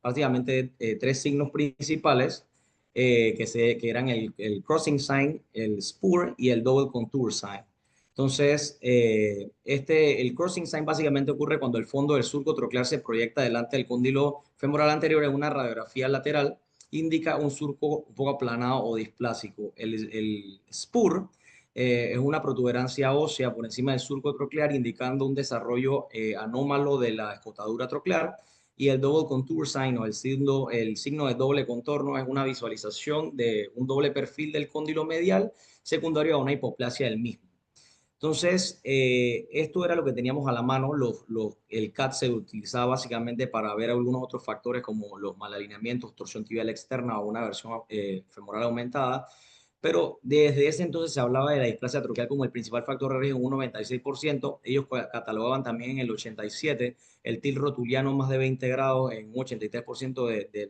prácticamente tres signos principales que eran el crossing sign, el spur y el double contour sign. Entonces, el crossing sign básicamente ocurre cuando el fondo del surco troclear se proyecta delante del cóndilo femoral anterior en una radiografía lateral, indica un surco un poco aplanado o displásico. El spur es una protuberancia ósea por encima del surco troclear, indicando un desarrollo anómalo de la escotadura troclear. Y el double contour sign o el signo de doble contorno es una visualización de un doble perfil del cóndilo medial secundario a una hipoplasia del mismo. Entonces, esto era lo que teníamos a la mano. El CAT se utilizaba básicamente para ver algunos otros factores como los malalineamientos, torsión tibial externa o una versión femoral aumentada. Pero desde ese entonces se hablaba de la displasia troclear como el principal factor de riesgo en un 96%. Ellos catalogaban también en el 87 el tilt rotuliano más de 20 grados en un 83%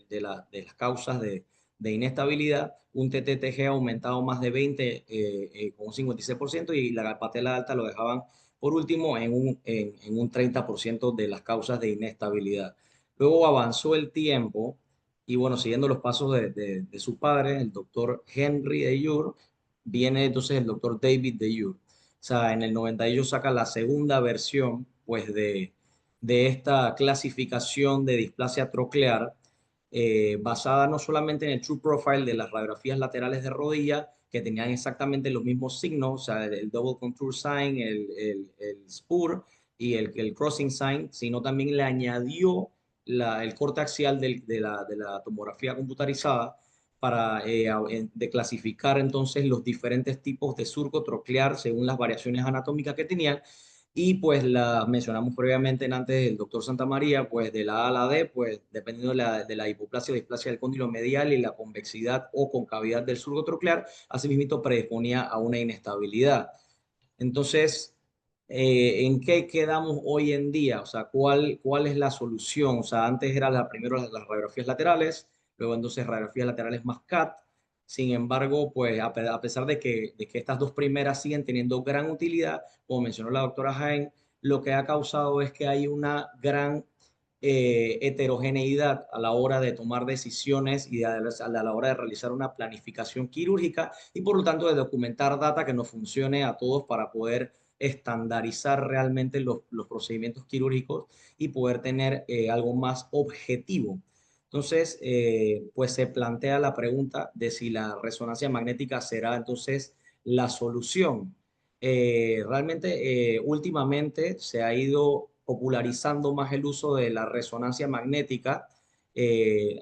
de las causas de inestabilidad, un TTTG aumentado más de 20 con un 56% y la patela alta lo dejaban por último en un 30% de las causas de inestabilidad. Luego avanzó el tiempo Y bueno, siguiendo los pasos de su padre, el doctor Henry de Jur, viene entonces el doctor David de Jur. O sea, en el 98 saca la segunda versión, pues, de esta clasificación de displasia troclear, basada no solamente en el True Profile de las radiografías laterales de rodilla, que tenían exactamente los mismos signos, o sea, el Double Contour Sign, el SPUR y el Crossing Sign, sino también le añadió el corte axial de la tomografía computarizada para de clasificar entonces los diferentes tipos de surco troclear según las variaciones anatómicas que tenían. Y pues la mencionamos previamente antes del doctor Santamaría, pues de la A a la D, pues dependiendo de la hipoplasia o displasia del cóndilo medial y la convexidad o concavidad del surco troclear, asimismo predisponía a una inestabilidad. Entonces, ¿en qué quedamos hoy en día? O sea, ¿cuál es la solución? O sea, antes era primero las radiografías laterales, luego entonces radiografías laterales más CAT. Sin embargo, pues a pesar de que estas dos primeras siguen teniendo gran utilidad, como mencionó la doctora Jaén, lo que ha causado es que hay una gran heterogeneidad a la hora de tomar decisiones y a la hora de realizar una planificación quirúrgica y por lo tanto de documentar data que nos funcione a todos para poder estandarizar realmente los procedimientos quirúrgicos y poder tener algo más objetivo. Entonces, pues se plantea la pregunta de si la resonancia magnética será entonces la solución. Realmente, últimamente se ha ido popularizando más el uso de la resonancia magnética.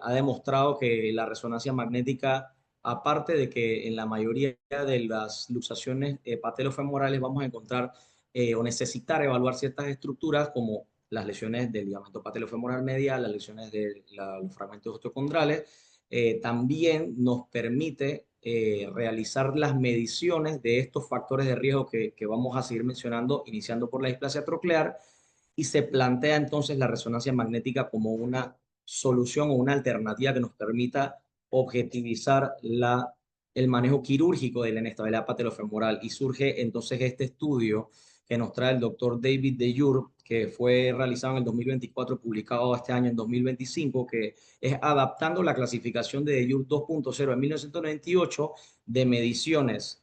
Ha demostrado que la resonancia magnética, aparte de que en la mayoría de las luxaciones patelofemorales vamos a encontrar o necesitar evaluar ciertas estructuras como las lesiones del ligamento patelofemoral medial, las lesiones de los fragmentos osteocondrales, también nos permite realizar las mediciones de estos factores de riesgo que vamos a seguir mencionando, iniciando por la displasia troclear, y se plantea entonces la resonancia magnética como una solución o una alternativa que nos permita objetivizar el manejo quirúrgico de la inestabilidad patelofemoral. Y surge entonces este estudio que nos trae el doctor David de Jur, que fue realizado en el 2024, publicado este año en 2025, que es adaptando la clasificación de Jur 2.0 en 1998 de mediciones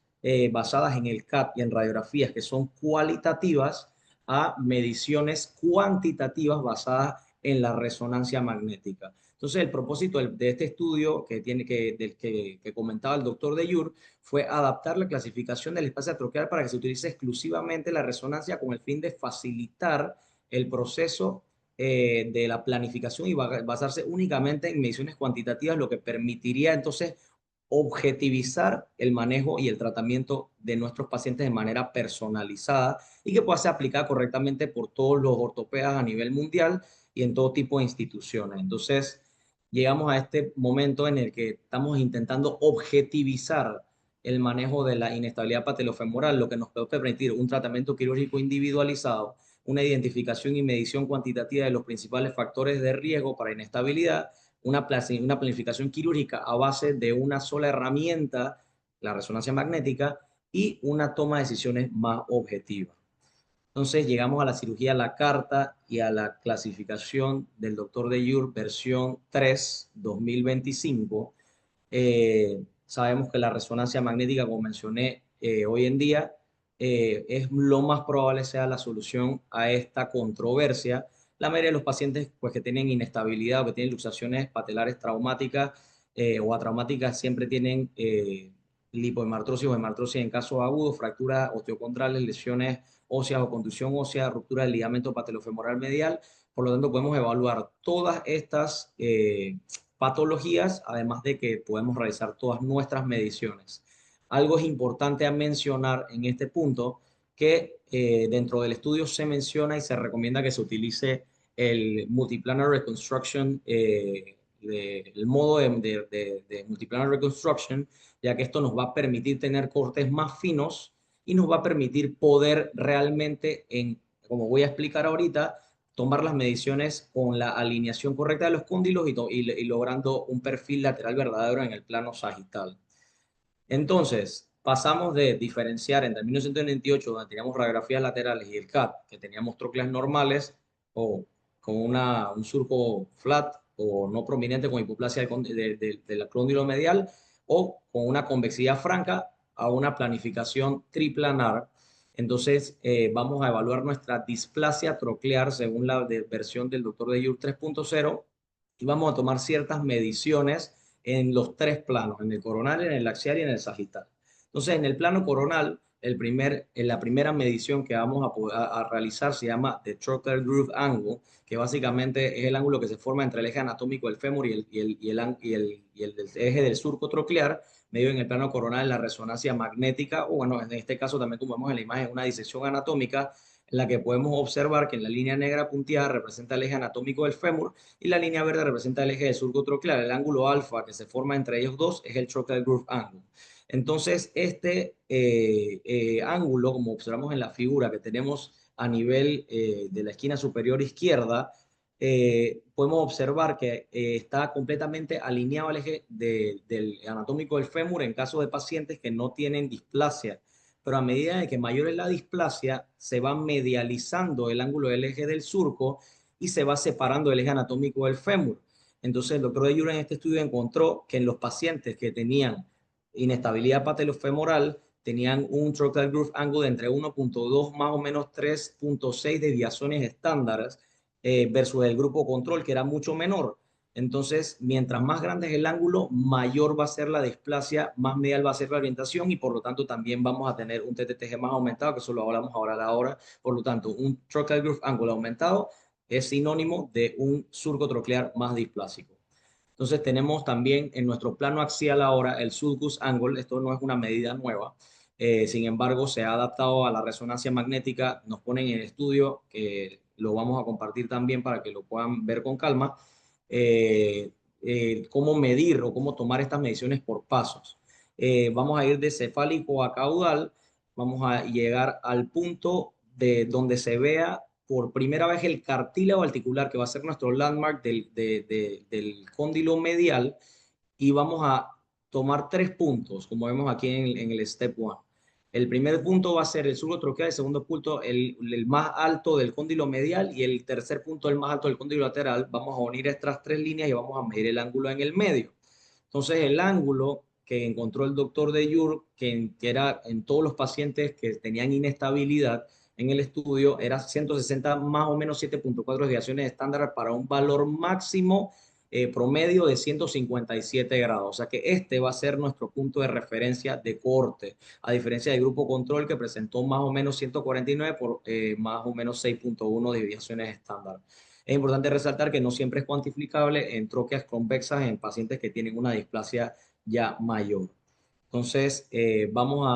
basadas en el CAT y en radiografías que son cualitativas a mediciones cuantitativas basadas en la resonancia magnética. Entonces, el propósito de este estudio del que comentaba el doctor de Jur fue adaptar la clasificación del espacio troclear para que se utilice exclusivamente la resonancia con el fin de facilitar el proceso de la planificación y basarse únicamente en mediciones cuantitativas, lo que permitiría entonces objetivizar el manejo y el tratamiento de nuestros pacientes de manera personalizada y que pueda ser aplicada correctamente por todos los ortopedas a nivel mundial y en todo tipo de instituciones. Entonces, llegamos a este momento en el que estamos intentando objetivizar el manejo de la inestabilidad patelofemoral, lo que nos puede permitir un tratamiento quirúrgico individualizado, una identificación y medición cuantitativa de los principales factores de riesgo para inestabilidad, una planificación quirúrgica a base de una sola herramienta, la resonancia magnética, y una toma de decisiones más objetiva. Entonces llegamos a la cirugía a la carta y a la clasificación del doctor de Jur versión 3 2025. Sabemos que la resonancia magnética, como mencioné, hoy en día es lo más probable sea la solución a esta controversia. La mayoría de los pacientes pues, que tienen inestabilidad o que tienen luxaciones patelares traumáticas o atraumáticas siempre tienen lipohemartrosis o hemartrosis en casos agudos, fracturas osteocondrales, lesiones óseas o contusión ósea, ruptura del ligamento patelofemoral medial. Por lo tanto, podemos evaluar todas estas patologías, además de que podemos realizar todas nuestras mediciones. Algo es importante a mencionar en este punto, que dentro del estudio se menciona y se recomienda que se utilice el Multiplanar Reconstruction, el modo de Multiplanar Reconstruction, ya que esto nos va a permitir tener cortes más finos y nos va a permitir poder realmente, como voy a explicar ahorita, tomar las mediciones con la alineación correcta de los cóndilos y logrando un perfil lateral verdadero en el plano sagital. Entonces, pasamos de diferenciar entre 1998, donde teníamos radiografías laterales, y el CAT, que teníamos trocleas normales o con un surco flat o no prominente con hipoplasia del cóndilo medial, o con una convexidad franca a una planificación triplanar. Entonces, vamos a evaluar nuestra displasia troclear según la versión del doctor de Jur 3.0 y vamos a tomar ciertas mediciones en los tres planos, en el coronal, en el axial y en el sagital. Entonces, en el plano coronal, la primera medición que vamos a realizar se llama The Trochlear Groove Angle, que básicamente es el ángulo que se forma entre el eje anatómico del fémur y el eje del surco troclear, medio en el plano coronal la resonancia magnética, o bueno, en este caso también como vemos en la imagen, una disección anatómica en la que podemos observar que en la línea negra punteada representa el eje anatómico del fémur y la línea verde representa el eje del surco troclear. El ángulo alfa que se forma entre ellos dos es el Trochlear Groove Angle. Entonces, este ángulo, como observamos en la figura que tenemos a nivel de la esquina superior izquierda, podemos observar que está completamente alineado al eje del anatómico del fémur en caso de pacientes que no tienen displasia. Pero a medida de que mayor es la displasia, se va medializando el ángulo del eje del surco y se va separando el eje anatómico del fémur. Entonces, el doctor de Jura en este estudio encontró que en los pacientes que tenían inestabilidad patelofemoral tenían un trochlear groove angle de entre 1.2 más o menos 3.6 desviaciones estándares versus el grupo control, que era mucho menor. Entonces, mientras más grande es el ángulo, mayor va a ser la displasia, más medial va a ser la orientación y por lo tanto también vamos a tener un TTTG más aumentado, que eso lo hablamos ahora a la hora. Por lo tanto, un trochlear groove angle aumentado es sinónimo de un surco troclear más displásico. Entonces tenemos también en nuestro plano axial ahora el sulcus angle. Esto no es una medida nueva. Sin embargo, se ha adaptado a la resonancia magnética. Nos ponen en el estudio, que lo vamos a compartir también para que lo puedan ver con calma, cómo medir o cómo tomar estas mediciones por pasos. Vamos a ir de cefálico a caudal. Vamos a llegar al punto de donde se vea por primera vez el cartílago articular, que va a ser nuestro landmark del cóndilo medial, y vamos a tomar 3 puntos, como vemos aquí en el step 1. El primer punto va a ser el surco troclear, el segundo punto el más alto del cóndilo medial y el tercer punto el más alto del cóndilo lateral. Vamos a unir estas tres líneas y vamos a medir el ángulo en el medio. Entonces el ángulo que encontró el doctor de Jur, que era en todos los pacientes que tenían inestabilidad, en el estudio era 160 más o menos 7.4 desviaciones estándar para un valor máximo promedio de 157 grados. O sea que este va a ser nuestro punto de referencia de corte, a diferencia del grupo control que presentó más o menos 149 por más o menos 6.1 desviaciones estándar. Es importante resaltar que no siempre es cuantificable en tróqueas convexas en pacientes que tienen una displasia ya mayor. Entonces, vamos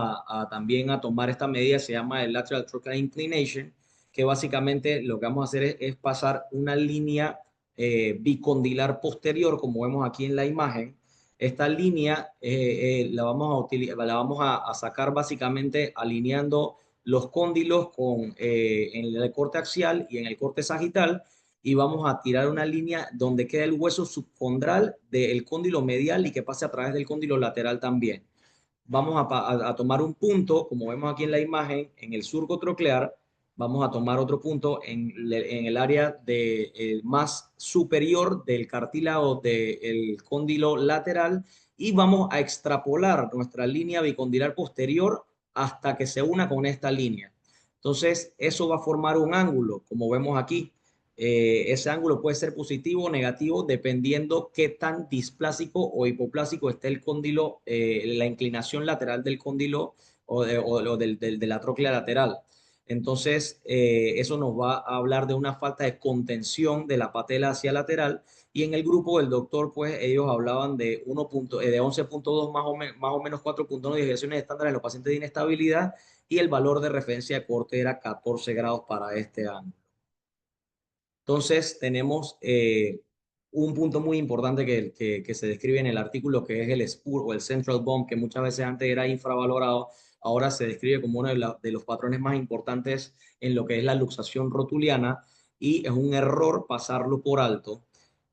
también a tomar esta medida, se llama el Lateral Trochlear Inclination, que básicamente lo que vamos a hacer es pasar una línea bicondilar posterior, como vemos aquí en la imagen. Esta línea la vamos a sacar básicamente alineando los cóndilos en el corte axial y en el corte sagital, y vamos a tirar una línea donde queda el hueso subcondral del cóndilo medial y que pase a través del cóndilo lateral también. Vamos a tomar un punto, como vemos aquí en la imagen, en el surco troclear. Vamos a tomar otro punto en el área más superior del cartílago del cóndilo lateral y vamos a extrapolar nuestra línea bicondilar posterior hasta que se una con esta línea. Entonces, eso va a formar un ángulo, como vemos aquí. Ese ángulo puede ser positivo o negativo dependiendo qué tan displásico o hipoplásico esté el cóndilo, la inclinación lateral del cóndilo o de la tróclea lateral. Entonces, eso nos va a hablar de una falta de contención de la patela hacia lateral. Y en el grupo del doctor, pues ellos hablaban de 11.2 más o menos 4.1 desviaciones estándar en los pacientes de inestabilidad y el valor de referencia de corte era 14 grados para este ángulo. Entonces, tenemos un punto muy importante que se describe en el artículo, que es el spur o el central bump, que muchas veces antes era infravalorado, ahora se describe como uno de los patrones más importantes en lo que es la luxación rotuliana, y es un error pasarlo por alto.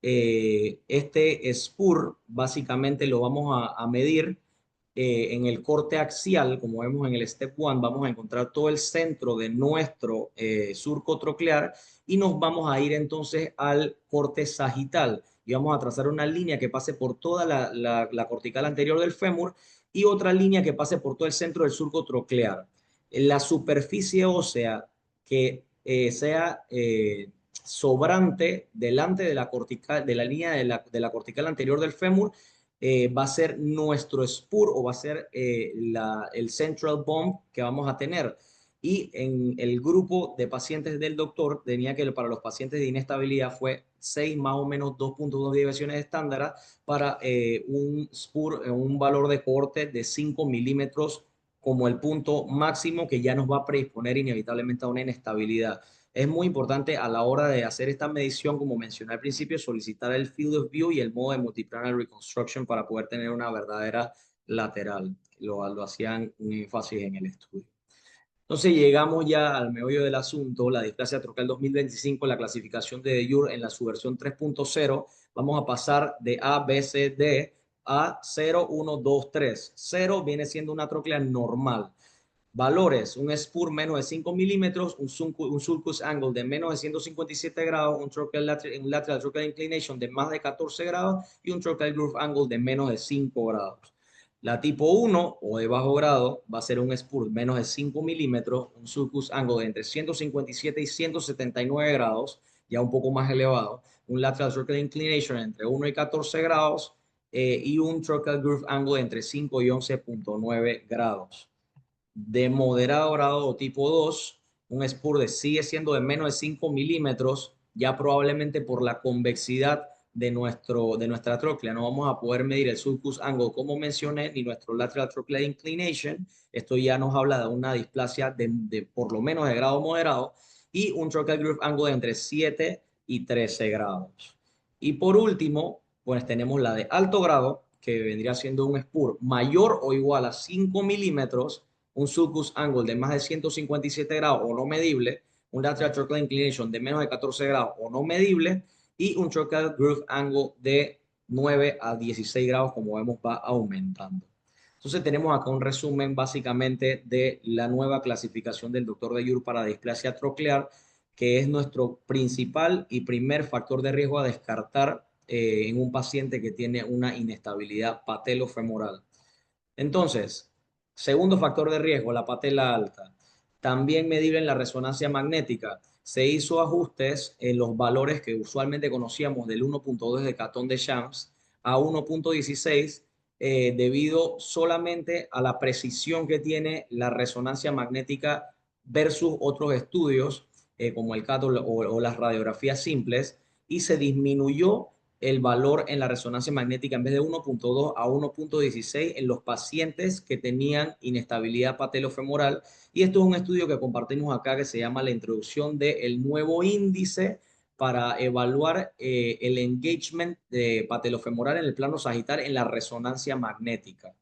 Este spur básicamente lo vamos a medir en el corte axial. Como vemos en el step 1, vamos a encontrar todo el centro de nuestro surco troclear y nos vamos a ir entonces al corte sagital. y vamos a trazar una línea que pase por toda la cortical anterior del fémur y otra línea que pase por todo el centro del surco troclear. La superficie ósea que sea sobrante delante de la cortical, de la línea de la cortical anterior del fémur, va a ser nuestro spur o va a ser el central bump que vamos a tener. Y en el grupo de pacientes del doctor tenía que para los pacientes de inestabilidad fue 6 más o menos 2.2 deviaciones estándar para un spur, un valor de cohorte de 5 milímetros como el punto máximo que ya nos va a predisponer inevitablemente a una inestabilidad. Es muy importante a la hora de hacer esta medición, como mencioné al principio, solicitar el field of view y el modo de multiplannar reconstruction para poder tener una verdadera lateral. Lo hacían un énfasis en el estudio. Entonces llegamos ya al meollo del asunto, la displasia trocal 2025, la clasificación de Dejure en la subversión 3.0. Vamos a pasar de A, B, C, D a 0, 1, 2, 3. 0 viene siendo una troclea normal. Valores, un spur menos de 5 milímetros, un sulcus angle de menos de 157 grados, un lateral trochlear inclination de más de 14 grados y un trochlear groove angle de menos de 5 grados. La tipo 1 o de bajo grado va a ser un spur menos de 5 milímetros, un sulcus angle de entre 157 y 179 grados, ya un poco más elevado, un lateral trochlear inclination entre 1 y 14 grados y un trochlear groove angle entre 5 y 11.9 grados. De moderado grado o tipo 2, un spur sigue siendo de menos de 5 milímetros, ya probablemente por la convexidad de nuestra tróclea. No vamos a poder medir el sulcus angle, como mencioné, ni nuestro lateral trochlear inclination. Esto ya nos habla de una displasia de por lo menos de grado moderado y un trochlear groove angle de entre 7 y 13 grados. Y por último, pues tenemos la de alto grado, que vendría siendo un spur mayor o igual a 5 milímetros, un sulcus angle de más de 157 grados o no medible, un lateral trochlear inclination de menos de 14 grados o no medible y un trochlear groove angle de 9 a 16 grados, como vemos, va aumentando. Entonces tenemos acá un resumen básicamente de la nueva clasificación del doctor Dejure para displasia troclear, que es nuestro principal y primer factor de riesgo a descartar en un paciente que tiene una inestabilidad patelofemoral. Entonces, segundo factor de riesgo, la patela alta. También medible en la resonancia magnética. Se hizo ajustes en los valores que usualmente conocíamos del 1.2 de Catón de Shams a 1.16 debido solamente a la precisión que tiene la resonancia magnética versus otros estudios como el CAT o las radiografías simples y se disminuyó el valor en la resonancia magnética en vez de 1.2 a 1.16 en los pacientes que tenían inestabilidad patelofemoral. Y esto es un estudio que compartimos acá que se llama la introducción del nuevo índice para evaluar el engagement de patelofemoral en el plano sagital en la resonancia magnética.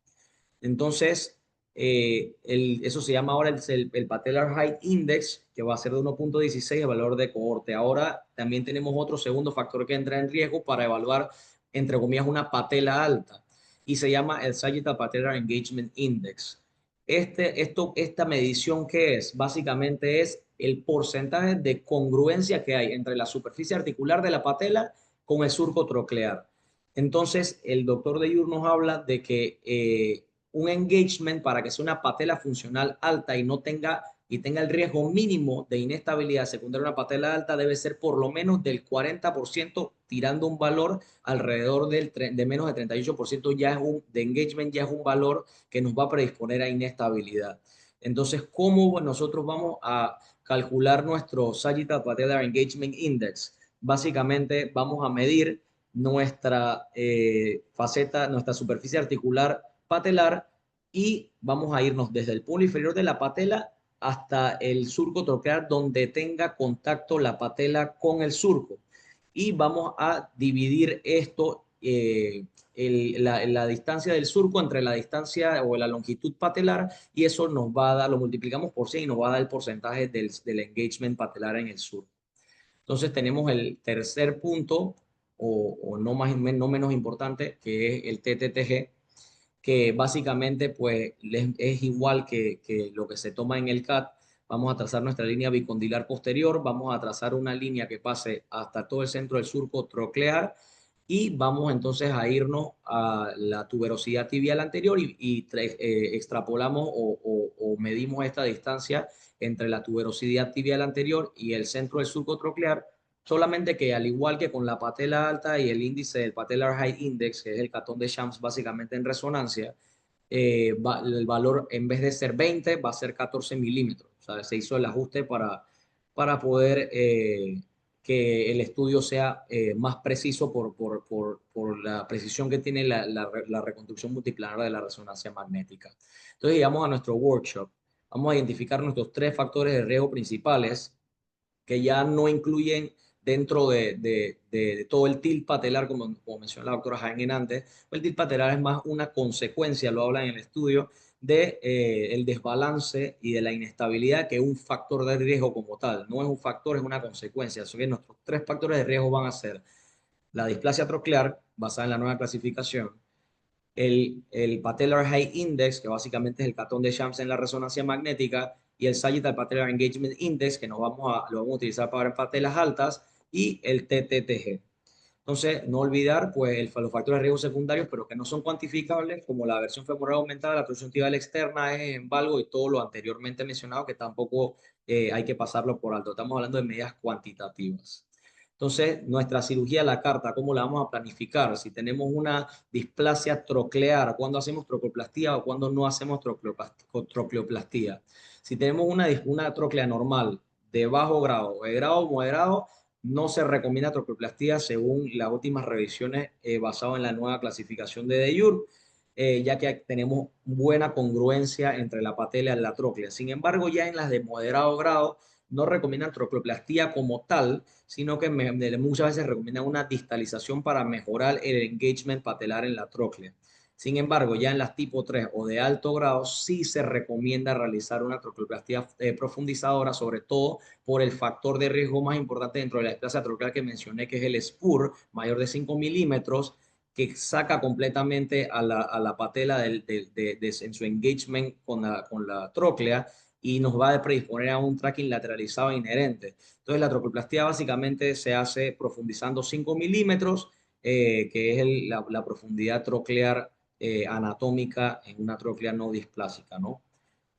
Entonces, eso se llama ahora el Patellar Height Index, que va a ser de 1.16 el valor de cohorte. Ahora también tenemos otro segundo factor que entra en riesgo para evaluar, entre comillas, una patela alta, y se llama el Sagittal Patellar Engagement Index. Esta medición, ¿qué es? Básicamente es el porcentaje de congruencia que hay entre la superficie articular de la patela con el surco troclear. Entonces, el doctor Dejure nos habla de que un engagement para que sea una patela funcional alta y no tenga el riesgo mínimo de inestabilidad secundaria a una patela alta debe ser por lo menos del 40%, tirando un valor alrededor de menos de 38% de engagement, ya es un valor que nos va a predisponer a inestabilidad. Entonces, ¿cómo nosotros vamos a calcular nuestro Sagittal Patellar Engagement Index? Básicamente vamos a medir nuestra nuestra superficie articular patelar y vamos a irnos desde el pómulo inferior de la patela hasta el surco troclear donde tenga contacto la patela con el surco. Y vamos a dividir esto, la distancia del surco entre la distancia o la longitud patelar y eso nos va a dar, lo multiplicamos por 100 y nos va a dar el porcentaje del engagement patelar en el surco. Entonces tenemos el tercer punto, o no menos importante, que es el TTTG, que básicamente pues es igual que lo que se toma en el CAT. Vamos a trazar nuestra línea bicondilar posterior, vamos a trazar una línea que pase hasta todo el centro del surco troclear y vamos entonces a irnos a la tuberosidad tibial anterior y extrapolamos o medimos esta distancia entre la tuberosidad tibial anterior y el centro del surco troclear, solamente que al igual que con la patela alta y el índice del patellar height index, que es el catón de Shams básicamente en resonancia, el valor en vez de ser 20 va a ser 14 milímetros. O sea, se hizo el ajuste para poder que el estudio sea más preciso por la precisión que tiene la reconstrucción multiplanar de la resonancia magnética. Entonces, llegamos a nuestro workshop. Vamos a identificar nuestros 3 factores de riesgo principales que ya no incluyen dentro de todo el tilt patelar, como mencionó la doctora Jaén antes. El tilt patelar es más una consecuencia, lo habla en el estudio, de el desbalance y de la inestabilidad, que es un factor de riesgo como tal. No es un factor, es una consecuencia. Así que nuestros 3 factores de riesgo van a ser la displasia troclear, basada en la nueva clasificación, el Patellar Height Index, que básicamente es el catón de Shams en la resonancia magnética, y el Sagittal Patellar Engagement Index, que lo vamos a utilizar para ver patelas altas, y el TTTG. Entonces, no olvidar pues, los factores de riesgo secundarios, pero que no son cuantificables, como la versión femoral aumentada, la presión tibial externa, es en valgo y todo lo anteriormente mencionado, que tampoco hay que pasarlo por alto. Estamos hablando de medidas cuantitativas. Entonces, nuestra cirugía a la carta, ¿cómo la vamos a planificar? Si tenemos una displasia troclear, ¿cuándo hacemos trocleoplastía o cuándo no hacemos trocleoplastía? Si tenemos una troclea normal de bajo grado o de grado moderado, no se recomienda trocleoplastía según las últimas revisiones basado en la nueva clasificación de DeJur, ya que tenemos buena congruencia entre la patela y la troclea. Sin embargo, ya en las de moderado grado no recomiendan trocleoplastía como tal, sino que muchas veces recomiendan una distalización para mejorar el engagement patelar en la tróclea. Sin embargo, ya en las tipo 3 o de alto grado sí se recomienda realizar una trocleoplastía profundizadora, sobre todo por el factor de riesgo más importante dentro de la displasia troclear que mencioné, que es el SPUR, mayor de 5 milímetros, que saca completamente a la patela en su engagement con la tróclea y nos va a predisponer a un tracking lateralizado inherente. Entonces, la trocleoplastía básicamente se hace profundizando 5 milímetros, que es la profundidad troclear anatómica en una tróclea no displásica, ¿no?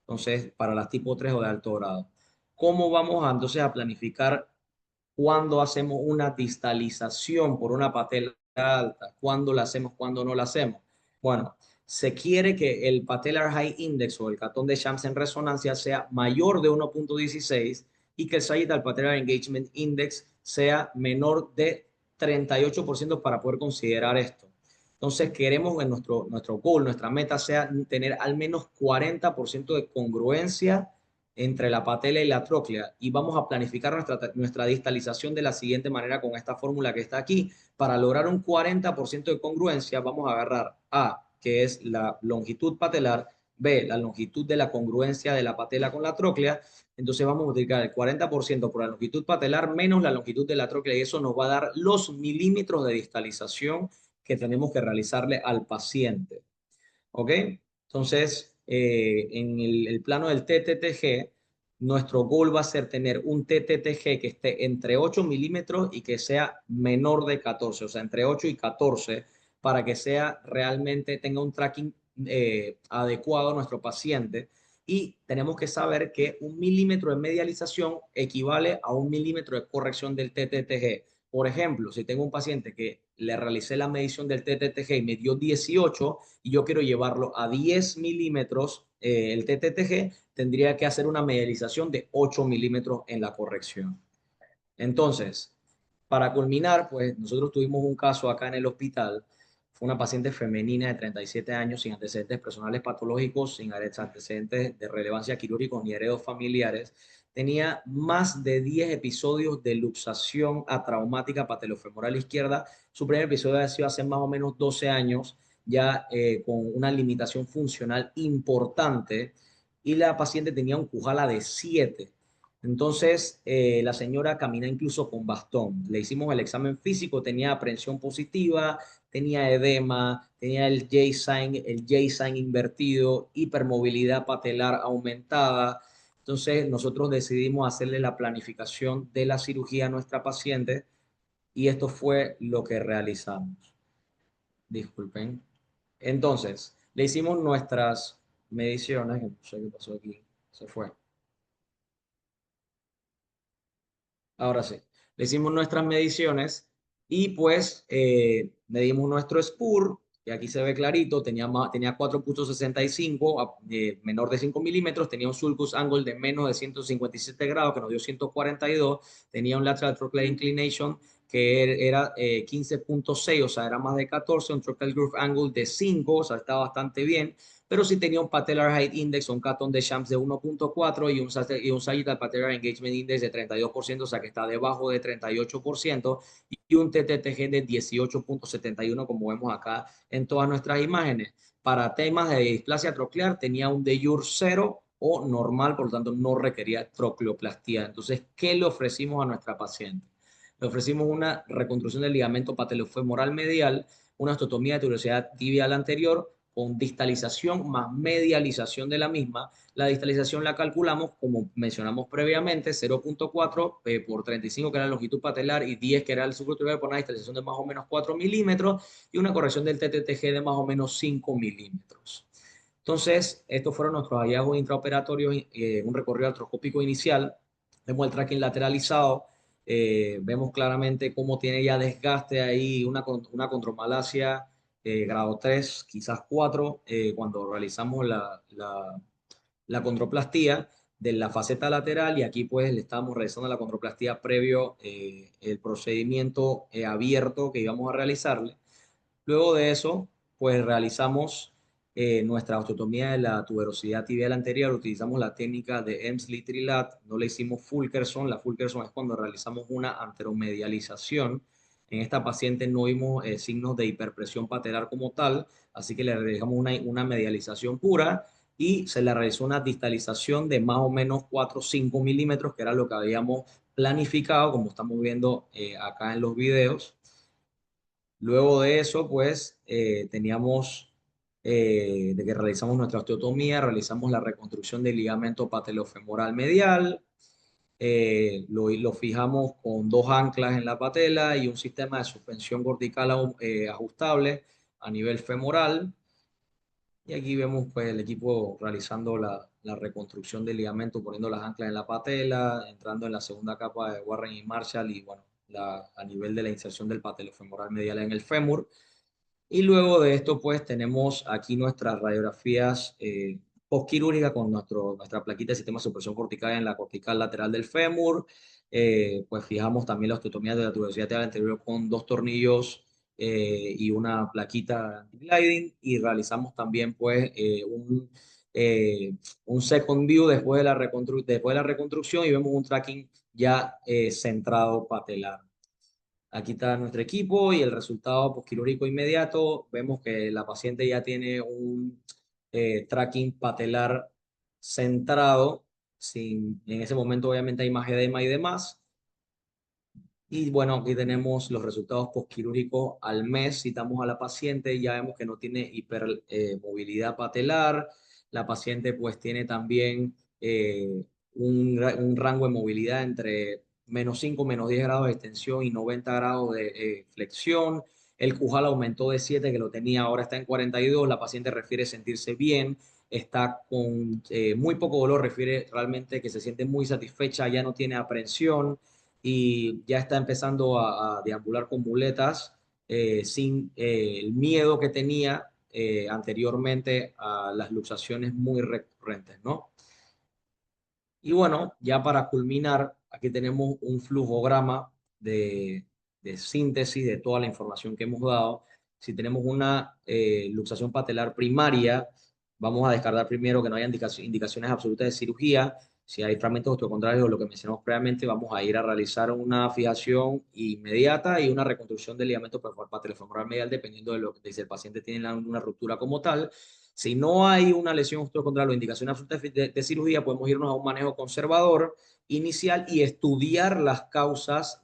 Entonces, para las tipo 3 o de alto grado. ¿Cómo vamos entonces a planificar cuándo hacemos una distalización por una patela alta? ¿Cuándo la hacemos? ¿Cuándo no la hacemos? Bueno, se quiere que el patellar height index o el catón de Shams en resonancia sea mayor de 1.16 y que el sagittal patellar engagement index sea menor de 38% para poder considerar esto. Entonces queremos en nuestro goal, nuestra meta sea tener al menos 40% de congruencia entre la patela y la tróclea y vamos a planificar nuestra distalización de la siguiente manera con esta fórmula que está aquí. Para lograr un 40% de congruencia vamos a agarrar A, que es la longitud patelar, B, la longitud de la congruencia de la patela con la tróclea. Entonces vamos a multiplicar el 40% por la longitud patelar menos la longitud de la tróclea y eso nos va a dar los milímetros de distalización que tenemos que realizarle al paciente. ¿Ok? Entonces, en el plano del TTTG, nuestro goal va a ser tener un TTTG que esté entre 8 milímetros y que sea menor de 14, o sea, entre 8 y 14, para que sea realmente, tenga un tracking adecuado a nuestro paciente. Y tenemos que saber que 1 milímetro de medialización equivale a 1 milímetro de corrección del TTTG. Por ejemplo, si tengo un paciente que le realicé la medición del TTTG y me dio 18 y yo quiero llevarlo a 10 milímetros, el TTTG, tendría que hacer una medialización de 8 milímetros en la corrección. Entonces, para culminar, pues nosotros tuvimos un caso acá en el hospital. Fue una paciente femenina de 37 años sin antecedentes personales patológicos, sin antecedentes de relevancia quirúrgicos ni heredos familiares. Tenía más de 10 episodios de luxación atraumática patelofemoral izquierda. Su primer episodio ha sido hace más o menos 12 años, ya con una limitación funcional importante, y la paciente tenía un Cujala de 7. Entonces, la señora camina incluso con bastón. Le hicimos el examen físico, tenía aprehensión positiva, tenía edema, tenía el J-sign invertido, hipermovilidad patelar aumentada. Entonces, nosotros decidimos hacerle la planificación de la cirugía a nuestra paciente y esto fue lo que realizamos. Disculpen. Entonces, le hicimos nuestras mediciones, no sé qué pasó aquí, se fue. Ahora sí, le hicimos nuestras mediciones y pues medimos nuestro SPUR, y aquí se ve clarito, tenía 4.65, menor de 5 milímetros, tenía un sulcus angle de menos de 157 grados, que nos dio 142, tenía un lateral trochlear inclination que era 15.6, o sea, era más de 14, un trochlear groove angle de 5, o sea, estaba bastante bien, pero sí tenía un patellar height index, un Catton de Shams de 1.4 y un sagittal patellar engagement index de 32%, o sea que está debajo de 38%, y un TTTG de 18.71, como vemos acá en todas nuestras imágenes. Para temas de displasia troclear tenía un de Jure 0 o normal, por lo tanto no requería trocleoplastía. Entonces, ¿qué le ofrecimos a nuestra paciente? Le ofrecimos una reconstrucción del ligamento patelofemoral medial, una osteotomía de tuberosidad tibial anterior con distalización más medialización de la misma. La distalización la calculamos, como mencionamos previamente, 0.4 por 35, que era la longitud patelar, y 10, que era el subcutáneo, por una distalización de más o menos 4 milímetros, y una corrección del TTTG de más o menos 5 milímetros. Entonces, estos fueron nuestros hallazgos intraoperatorios, un recorrido artroscópico inicial. Vemos el tracking lateralizado, vemos claramente cómo tiene ya desgaste ahí, una contromalacia grado 3, quizás 4, cuando realizamos la condroplastía de la faceta lateral, y aquí pues le estábamos realizando la condroplastía previo el procedimiento abierto que íbamos a realizarle. Luego de eso, pues realizamos nuestra osteotomía de la tuberosidad tibial anterior. Utilizamos la técnica de Emslie-Trilat, no le hicimos Fulkerson. La Fulkerson es cuando realizamos una anteromedialización. En esta paciente no vimos signos de hiperpresión patelar como tal, así que le realizamos una medialización pura y se le realizó una distalización de más o menos 4 o 5 milímetros, que era lo que habíamos planificado, como estamos viendo acá en los videos. Luego de eso, pues, teníamos, de que realizamos nuestra osteotomía, realizamos la reconstrucción del ligamento patelofemoral medial, lo fijamos con 2 anclas en la patela y un sistema de suspensión cortical ajustable a nivel femoral. Y aquí vemos pues el equipo realizando la reconstrucción del ligamento, poniendo las anclas en la patela, entrando en la segunda capa de Warren y Marshall, y bueno, a nivel de la inserción del patelofemoral medial en el fémur. Y luego de esto, pues tenemos aquí nuestras radiografías postquirúrgicas con nuestra plaquita de sistema de supresión cortical en la cortical lateral del fémur. Pues fijamos también la osteotomía de la tuberosidad tibial anterior con 2 tornillos y una plaquita anti-gliding, y realizamos también pues un second view después de la reconstrucción, y vemos un tracking ya centrado patelar. Aquí está nuestro equipo y el resultado postquirúrgico inmediato. Vemos que la paciente ya tiene un tracking patelar centrado. En ese momento obviamente hay más edema y demás. Y bueno, aquí tenemos los resultados postquirúrgicos al mes. Citamos a la paciente, ya vemos que no tiene hipermovilidad patelar. La paciente pues tiene también un rango de movilidad entre -5, -10 grados de extensión y 90 grados de flexión. El Cujal aumentó de 7, que lo tenía, ahora está en 42. La paciente refiere sentirse bien, está con muy poco dolor, refiere realmente que se siente muy satisfecha, ya no tiene aprensión y ya está empezando a deambular con muletas sin el miedo que tenía anteriormente a las luxaciones muy recurrentes, ¿no? Y bueno, ya para culminar, aquí tenemos un flujograma de síntesis de toda la información que hemos dado. Si tenemos una luxación patelar primaria, vamos a descartar primero que no haya indicaciones absolutas de cirugía. Si hay fragmentos osteocondrales o lo que mencionamos previamente, vamos a ir a realizar una fijación inmediata y una reconstrucción del ligamento patelofemoral medial, dependiendo de si el paciente tiene una ruptura como tal. Si no hay una lesión osteocondral o indicación absoluta de cirugía, podemos irnos a un manejo conservador inicial y estudiar las causas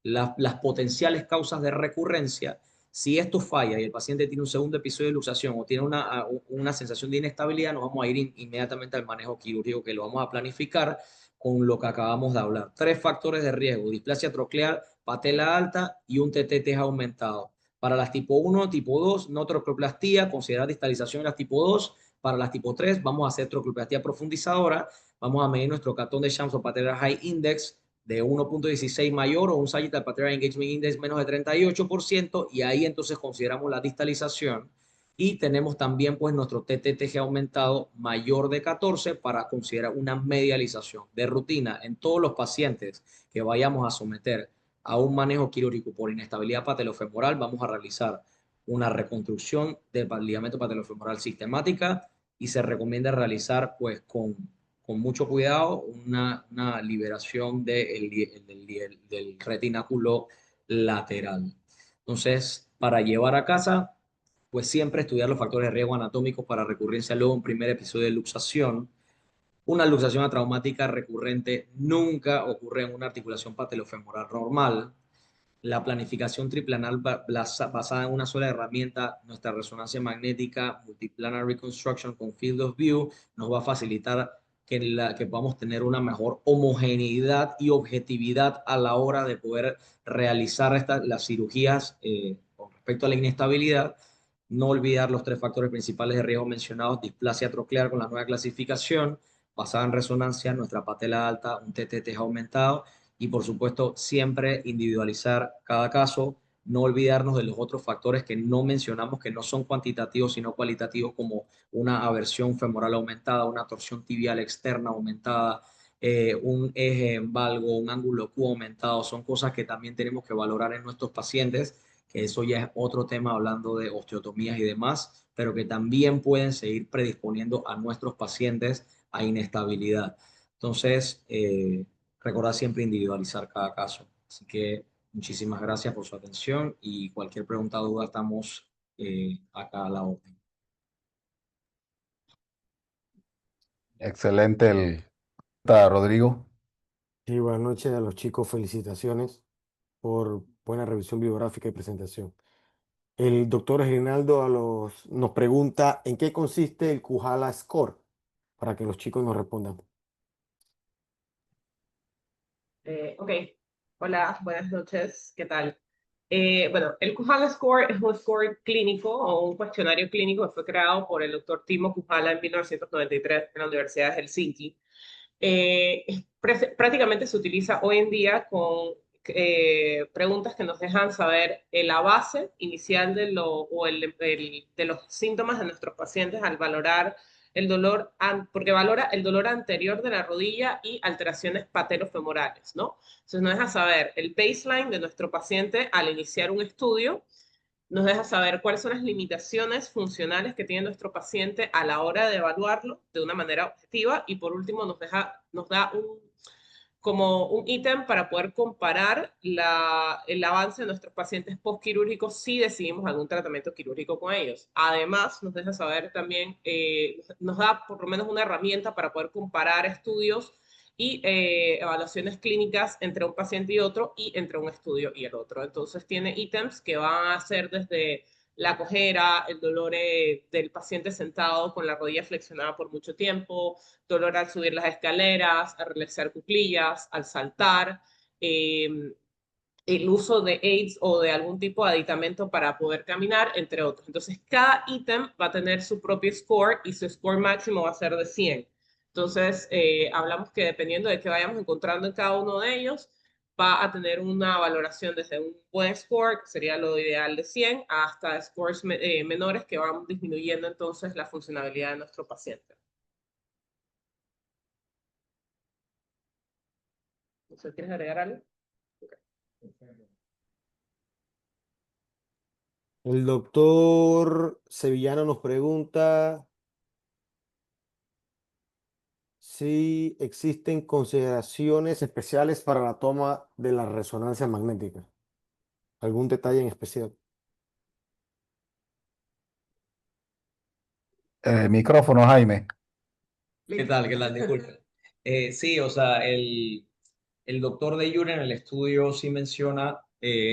las potenciales causas de recurrencia. Si esto falla y el paciente tiene un segundo episodio de luxación o tiene una sensación de inestabilidad, nos vamos a ir inmediatamente al manejo quirúrgico, que lo vamos a planificar con lo que acabamos de hablar. 3 factores de riesgo: displasia troclear, patela alta y un TTT aumentado. Para las tipo 1, tipo 2, no trocleoplastía, considerar distalización en las tipo 2. Para las tipo 3, vamos a hacer trocleoplastía profundizadora. Vamos a medir nuestro catón de Shams o patellar high index de 1.16 mayor o un sagittal patellar engagement index menos de 38%, y ahí entonces consideramos la distalización. Y tenemos también pues nuestro TTTG aumentado mayor de 14 para considerar una medialización de rutina. En todos los pacientes que vayamos a someter a un manejo quirúrgico por inestabilidad patelofemoral, vamos a realizar una reconstrucción del ligamento patelofemoral sistemática, y se recomienda realizar pues con mucho cuidado una liberación del retináculo lateral. Entonces, para llevar a casa, pues siempre estudiar los factores de riesgo anatómicos para recurrencia luego un primer episodio de luxación. Una luxación atraumática recurrente nunca ocurre en una articulación patelofemoral normal. La planificación triplanal basada en una sola herramienta, nuestra resonancia magnética multiplanar reconstruction con field of view, nos va a facilitar que podamos tener una mejor homogeneidad y objetividad a la hora de poder realizar las cirugías con respecto a la inestabilidad. No olvidar los 3 factores principales de riesgo mencionados: displasia troclear con la nueva clasificación, basada en resonancia, nuestra patela alta, un TTT aumentado, y por supuesto siempre individualizar cada caso. No olvidarnos de los otros factores que no mencionamos, que no son cuantitativos sino cualitativos, como una aversión femoral aumentada, una torsión tibial externa aumentada, un eje en valgo, un ángulo Q aumentado. Son cosas que también tenemos que valorar en nuestros pacientes, que eso ya es otro tema hablando de osteotomías y demás, pero que también pueden seguir predisponiendo a nuestros pacientes a inestabilidad. Entonces, recordar siempre individualizar cada caso. Así que muchísimas gracias por su atención, y cualquier pregunta o duda estamos acá a la orden. Excelente Rodrigo. Sí, buenas noches a los chicos, felicitaciones por buena revisión bibliográfica y presentación. El doctor Rinaldo nos pregunta en qué consiste el Kujala Score, para que los chicos nos respondan. Ok, hola, buenas noches, ¿qué tal? Bueno, el Kujala Score es un score clínico o un cuestionario clínico que fue creado por el doctor Timo Kujala en 1993 en la Universidad de Helsinki. Prácticamente se utiliza hoy en día con preguntas que nos dejan saber la base inicial de los síntomas de nuestros pacientes al valorar el dolor, porque valora el dolor anterior de la rodilla y alteraciones patelofemorales, ¿no? Entonces nos deja saber el baseline de nuestro paciente al iniciar un estudio, nos deja saber cuáles son las limitaciones funcionales que tiene nuestro paciente a la hora de evaluarlo de una manera objetiva, y por último nos da como un ítem para poder comparar el avance de nuestros pacientes postquirúrgicos si decidimos algún tratamiento quirúrgico con ellos. Además, nos deja saber también, nos da por lo menos una herramienta para poder comparar estudios y evaluaciones clínicas entre un paciente y otro, y entre un estudio y el otro. Entonces tiene ítems que van a ser desde la cojera, el dolor del paciente sentado con la rodilla flexionada por mucho tiempo, dolor al subir las escaleras, al realizar cuclillas, al saltar, el uso de aids o de algún tipo de aditamento para poder caminar, entre otros. Entonces, cada ítem va a tener su propio score y su score máximo va a ser de 100. Entonces, hablamos que dependiendo de qué vayamos encontrando en cada uno de ellos, va a tener una valoración desde un buen score, que sería lo ideal de 100, hasta scores menores que van disminuyendo entonces la funcionalidad de nuestro paciente. ¿Quieres agregar algo? El doctor Sevillano nos pregunta si existen consideraciones especiales para la toma de la resonancia magnética. ¿Algún detalle en especial? Micrófono, Jaime. ¿Qué tal? ¿Qué tal? Disculpe. Sí, o sea, el doctor de Yuri en el estudio sí menciona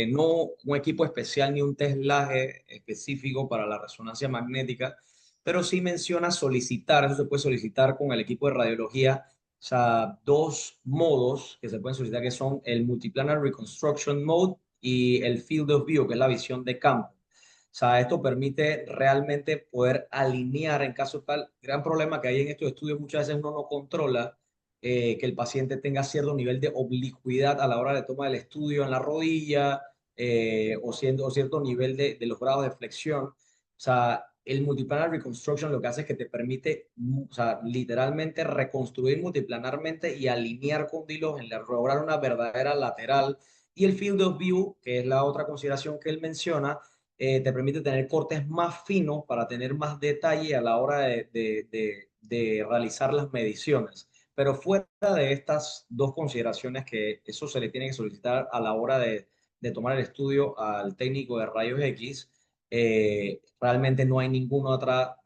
no un equipo especial ni un teslaje específico para la resonancia magnética, pero sí menciona solicitar, eso se puede solicitar con el equipo de radiología, sea, dos modos que se pueden solicitar que son el Multiplanar Reconstruction Mode y el Field of View, que es la visión de campo. O sea, esto permite realmente poder alinear en caso tal, gran problema que hay en estos estudios, muchas veces uno no controla que el paciente tenga cierto nivel de oblicuidad a la hora de toma del estudio en la rodilla o cierto nivel de los grados de flexión. O sea, el multiplanar reconstruction lo que hace es que te permite, o sea, literalmente reconstruir multiplanarmente y alinear cóndilos en lograr una verdadera lateral. Y el field of view, que es la otra consideración que él menciona, te permite tener cortes más finos para tener más detalle a la hora de realizar las mediciones. Pero fuera de estas dos consideraciones, que eso se le tiene que solicitar a la hora de tomar el estudio al técnico de rayos X, realmente no hay ninguna otra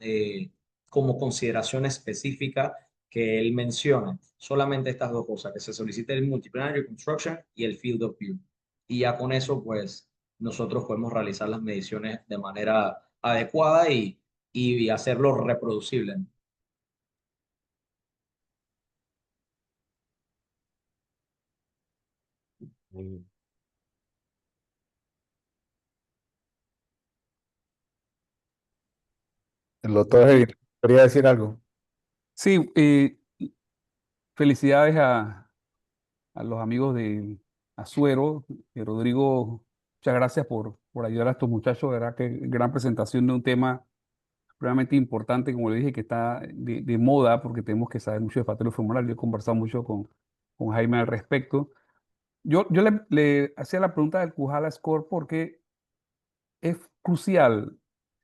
como consideración específica que él mencione. Solamente estas dos cosas, que se solicite el multiplanary reconstruction y el field of view. Y ya con eso, pues, nosotros podemos realizar las mediciones de manera adecuada y hacerlo reproducible. Mm. El doctor Heir, quería decir algo. Sí, felicidades a los amigos de Azuero. Rodrigo, muchas gracias por ayudar a estos muchachos. De verdad que gran presentación de un tema realmente importante, como le dije, que está de moda, porque tenemos que saber mucho de patología femoral. Yo he conversado mucho con Jaime al respecto. Yo le hacía la pregunta del Kujala Score porque es crucial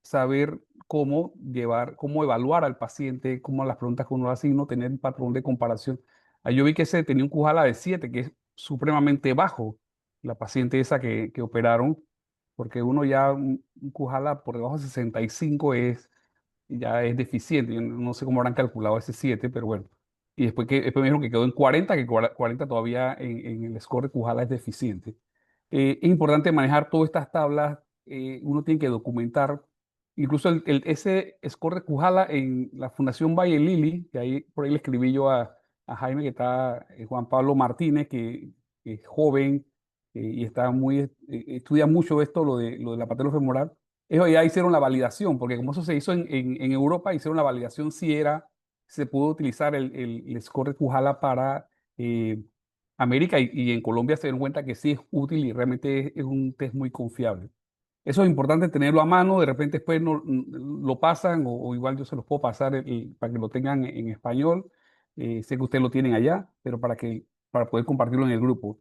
saber cómo llevar, cómo evaluar al paciente, cómo las preguntas que uno hace y no tener un patrón de comparación. Ahí yo vi que ese tenía un Kujala de 7, que es supremamente bajo, la paciente esa que operaron, porque uno ya, un Kujala por debajo de 65 ya es deficiente. Yo no sé cómo habrán calculado ese 7, pero bueno. Y después me dijeron que quedó en 40, que 40 todavía en el score de Kujala es deficiente. Es importante manejar todas estas tablas. Uno tiene que documentar. Incluso ese score de Kujala en la Fundación Valle Lili, que ahí por ahí le escribí yo a Jaime, que está Juan Pablo Martínez, que es joven y está estudia mucho esto, lo de la patología femoral. Ellos ya hicieron la validación, porque como eso se hizo en Europa, hicieron la validación si se pudo utilizar el score de Kujala para América y en Colombia se dieron cuenta que sí es útil y realmente es un test muy confiable. Eso es importante tenerlo a mano, de repente después lo pasan o igual yo se los puedo pasar para que lo tengan en español. Sé que ustedes lo tienen allá, pero para poder compartirlo en el grupo.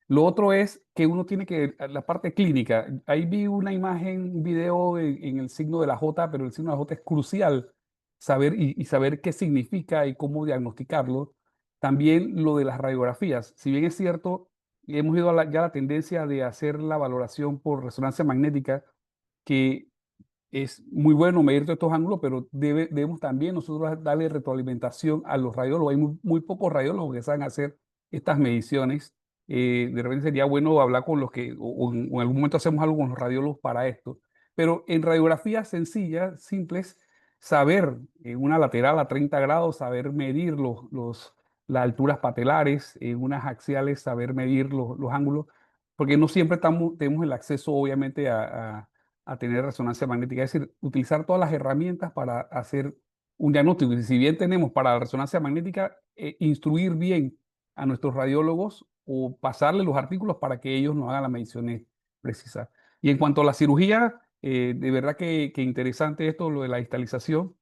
Lo otro es que uno tiene la parte clínica. Ahí vi una imagen, un video en el signo de la J, pero el signo de la J es crucial saber y saber qué significa y cómo diagnosticarlo. También lo de las radiografías. Si bien es cierto, hemos ido ya a la tendencia de hacer la valoración por resonancia magnética, que es muy bueno medir todos estos ángulos, pero debemos también nosotros darle retroalimentación a los radiólogos. Hay muy pocos radiólogos que saben hacer estas mediciones. De repente sería bueno hablar con los que, o en algún momento hacemos algo con los radiólogos para esto. Pero en radiografías sencillas, simples, saber una lateral a 30 grados, saber medir las alturas patelares, en unas axiales, saber medir los ángulos, porque no siempre tenemos el acceso, obviamente, a tener resonancia magnética, es decir, utilizar todas las herramientas para hacer un diagnóstico. Y si bien tenemos para la resonancia magnética, instruir bien a nuestros radiólogos o pasarle los artículos para que ellos nos hagan las mediciones precisas. Y en cuanto a la cirugía, de verdad que interesante esto, lo de la distalización.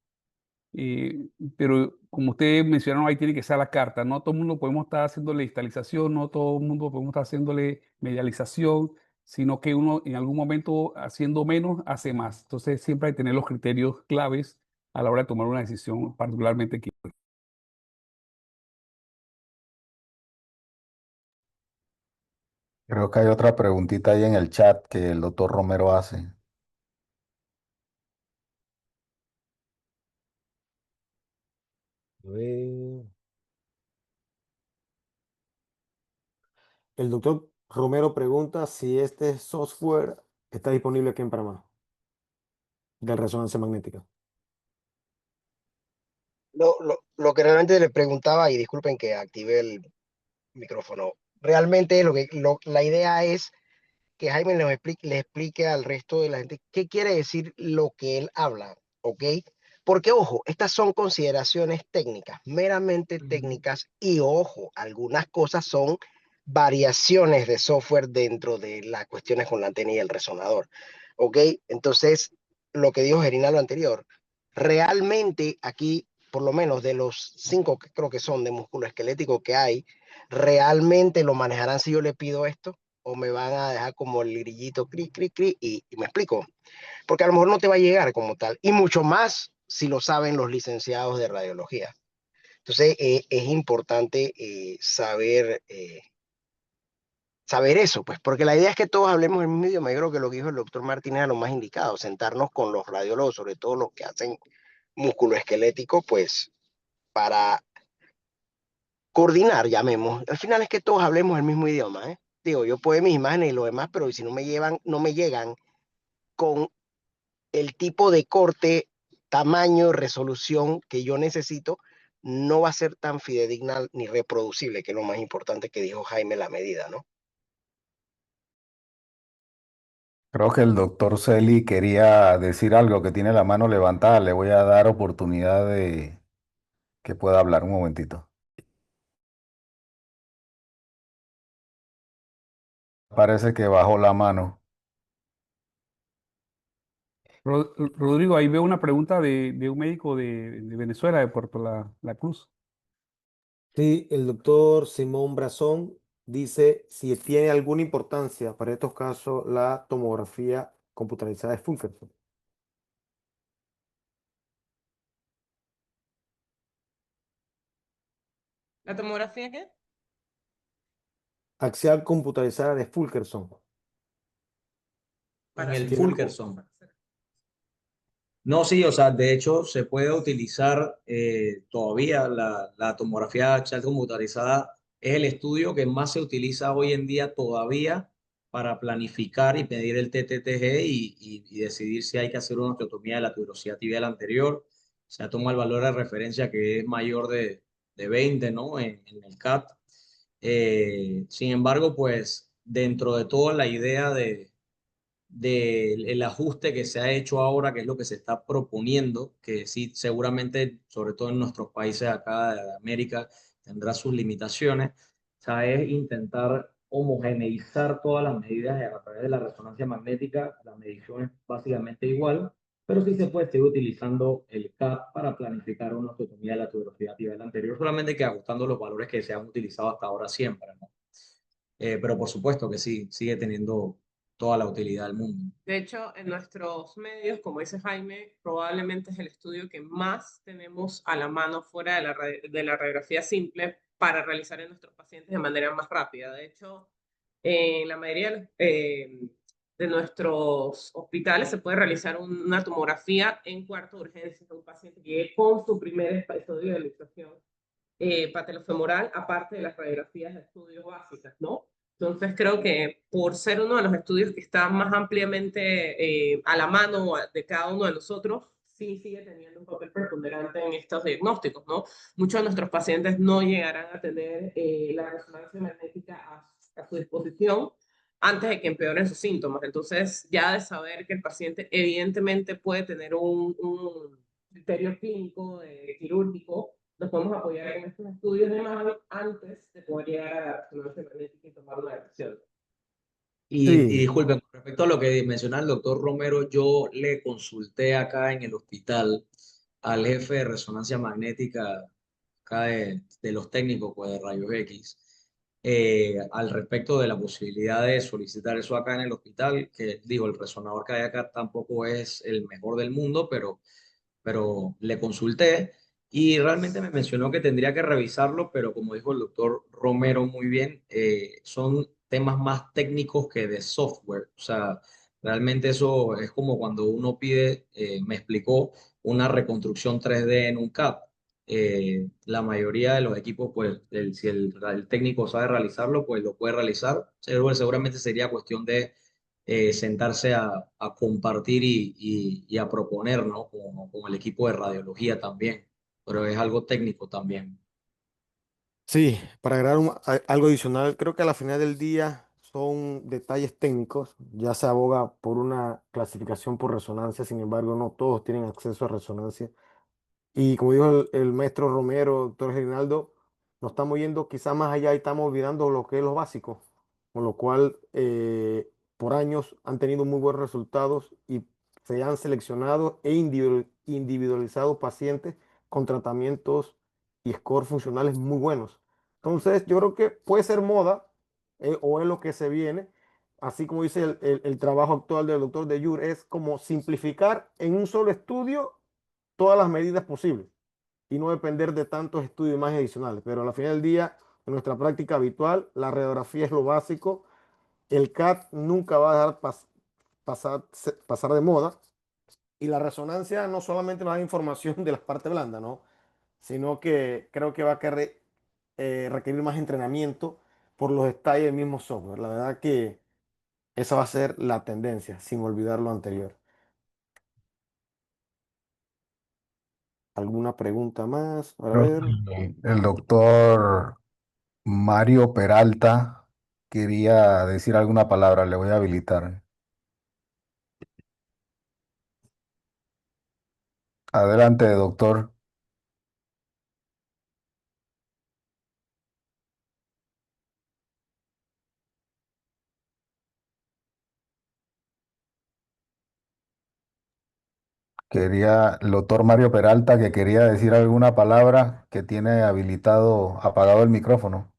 Eh, pero como ustedes mencionaron, ahí tiene que ser a la carta. No todo el mundo podemos estar haciéndole distalización, no todo el mundo podemos estar haciéndole medialización, sino que uno en algún momento haciendo menos hace más. Entonces siempre hay que tener los criterios claves a la hora de tomar una decisión particularmente quirúrgica. Creo que hay otra preguntita ahí en el chat que el doctor Romero hace. A ver. El doctor Romero pregunta si este software está disponible aquí en Panamá, de resonancia magnética. lo que realmente le preguntaba, y disculpen que activé el micrófono, realmente la idea es que Jaime le explique al resto de la gente qué quiere decir lo que él habla, ¿ok? Porque, ojo, estas son consideraciones técnicas, meramente técnicas, y ojo, algunas cosas son variaciones de software dentro de las cuestiones con la antena y el resonador, ¿ok? Entonces, lo que dijo Gerina lo anterior, realmente aquí, por lo menos de los 5 que creo que son de músculo esquelético que hay, realmente lo manejarán si yo le pido esto o me van a dejar como el grillito cri, cri, cri, y me explico, porque a lo mejor no te va a llegar como tal, y mucho más si lo saben los licenciados de radiología. Entonces, es importante saber eso, pues, porque la idea es que todos hablemos el mismo idioma. Yo creo que lo que dijo el doctor Martínez es lo más indicado, sentarnos con los radiólogos, sobre todo los que hacen músculo esquelético, pues, para coordinar, llamemos. Al final es que todos hablemos el mismo idioma, ¿eh? Digo, yo puedo ver mis imágenes y lo demás, pero si no me llegan con el tipo de corte, tamaño, resolución que yo necesito, no va a ser tan fidedigna ni reproducible, que es lo más importante que dijo Jaime, la medida, ¿no? Creo que el doctor Celi quería decir algo que tiene la mano levantada. Le voy a dar oportunidad de que pueda hablar un momentito. Parece que bajó la mano. Rodrigo, ahí veo una pregunta de un médico de Venezuela, de Puerto La Cruz. Sí, el doctor Simón Brazón dice si tiene alguna importancia para estos casos la tomografía computarizada de Fulkerson. ¿La tomografía qué? Axial computarizada de Fulkerson. En Para el hacer. ¿Tiene algo? Fulkerson. No, sí, o sea, de hecho se puede utilizar todavía la tomografía axial computarizada. Es el estudio que más se utiliza hoy en día todavía para planificar y medir el TTTG y decidir si hay que hacer una osteotomía de la tuberosidad tibial anterior. Se toma el valor de referencia que es mayor de 20, ¿no? En el CAT. Sin embargo, pues dentro de toda la idea del ajuste que se ha hecho ahora, que es lo que se está proponiendo, que sí, seguramente, sobre todo en nuestros países acá de América, tendrá sus limitaciones, o sea, es intentar homogeneizar todas las medidas a través de la resonancia magnética. La medición es básicamente igual, pero sí se puede seguir utilizando el CAP para planificar una osteotomía de la tuberosidad tibial anterior, solamente que ajustando los valores que se han utilizado hasta ahora siempre, ¿no? Pero por supuesto que sí, sigue teniendo toda la utilidad del mundo. De hecho, en nuestros medios, como dice Jaime, probablemente es el estudio que más tenemos a la mano fuera de la radiografía simple para realizar en nuestros pacientes de manera más rápida. De hecho, en la mayoría de nuestros hospitales se puede realizar una tomografía en cuarto de urgencia de un paciente que llegue con su primer episodio de luxación patelofemoral, aparte de las radiografías de estudios básicas, ¿no? Entonces creo que por ser uno de los estudios que está más ampliamente a la mano de cada uno de nosotros, sí sigue teniendo un papel preponderante en estos diagnósticos, ¿no? Muchos de nuestros pacientes no llegarán a tener la resonancia magnética a su disposición antes de que empeoren sus síntomas. Entonces, ya de saber que el paciente evidentemente puede tener un criterio clínico quirúrgico, nos podemos apoyar en estos estudios de mano antes de poder llegar a la resonancia magnética y tomar una decisión. Y Sí, disculpen, con respecto a lo que mencionaba el doctor Romero, yo le consulté acá en el hospital al jefe de resonancia magnética acá de los técnicos pues, de rayos X al respecto de la posibilidad de solicitar eso acá en el hospital, que digo, el resonador que hay acá tampoco es el mejor del mundo, pero le consulté y realmente me mencionó que tendría que revisarlo, pero como dijo el doctor Romero muy bien, son temas más técnicos que de software. O sea, realmente eso es como cuando uno pide, me explicó, una reconstrucción 3D en un CAD. La mayoría de los equipos, pues, si el técnico sabe realizarlo, pues lo puede realizar. Seguramente sería cuestión de sentarse a compartir y a proponer, ¿no? Con el equipo de radiología también. pero es algo técnico también. Sí, para agregar algo adicional, creo que a la final del día son detalles técnicos. Ya se aboga por una clasificación por resonancia, sin embargo, no todos tienen acceso a resonancia. Y como dijo el maestro Romero, doctor Reinaldo, nos estamos yendo quizás más allá y estamos olvidando lo que es lo básico, con lo cual por años han tenido muy buenos resultados y se han seleccionado e individualizado pacientes con tratamientos y scores funcionales muy buenos. Entonces, yo creo que puede ser moda o es lo que se viene. Así como dice el trabajo actual del doctor de Jur, es como simplificar en un solo estudio todas las medidas posibles y no depender de tantos estudios más adicionales. Pero al final del día, en nuestra práctica habitual, la radiografía es lo básico. El CAT nunca va a dejar pasar de moda. Y la resonancia no solamente nos da información de las partes blandas, ¿no? Sino que creo que va a requerir más entrenamiento por los detalles del mismo software. La verdad que esa va a ser la tendencia, sin olvidar lo anterior. ¿Alguna pregunta más? A Creo ver. que el doctor Mario Peralta quería decir alguna palabra, le voy a habilitar. Adelante, doctor. El doctor Mario Peralta que quería decir alguna palabra que tiene apagado el micrófono.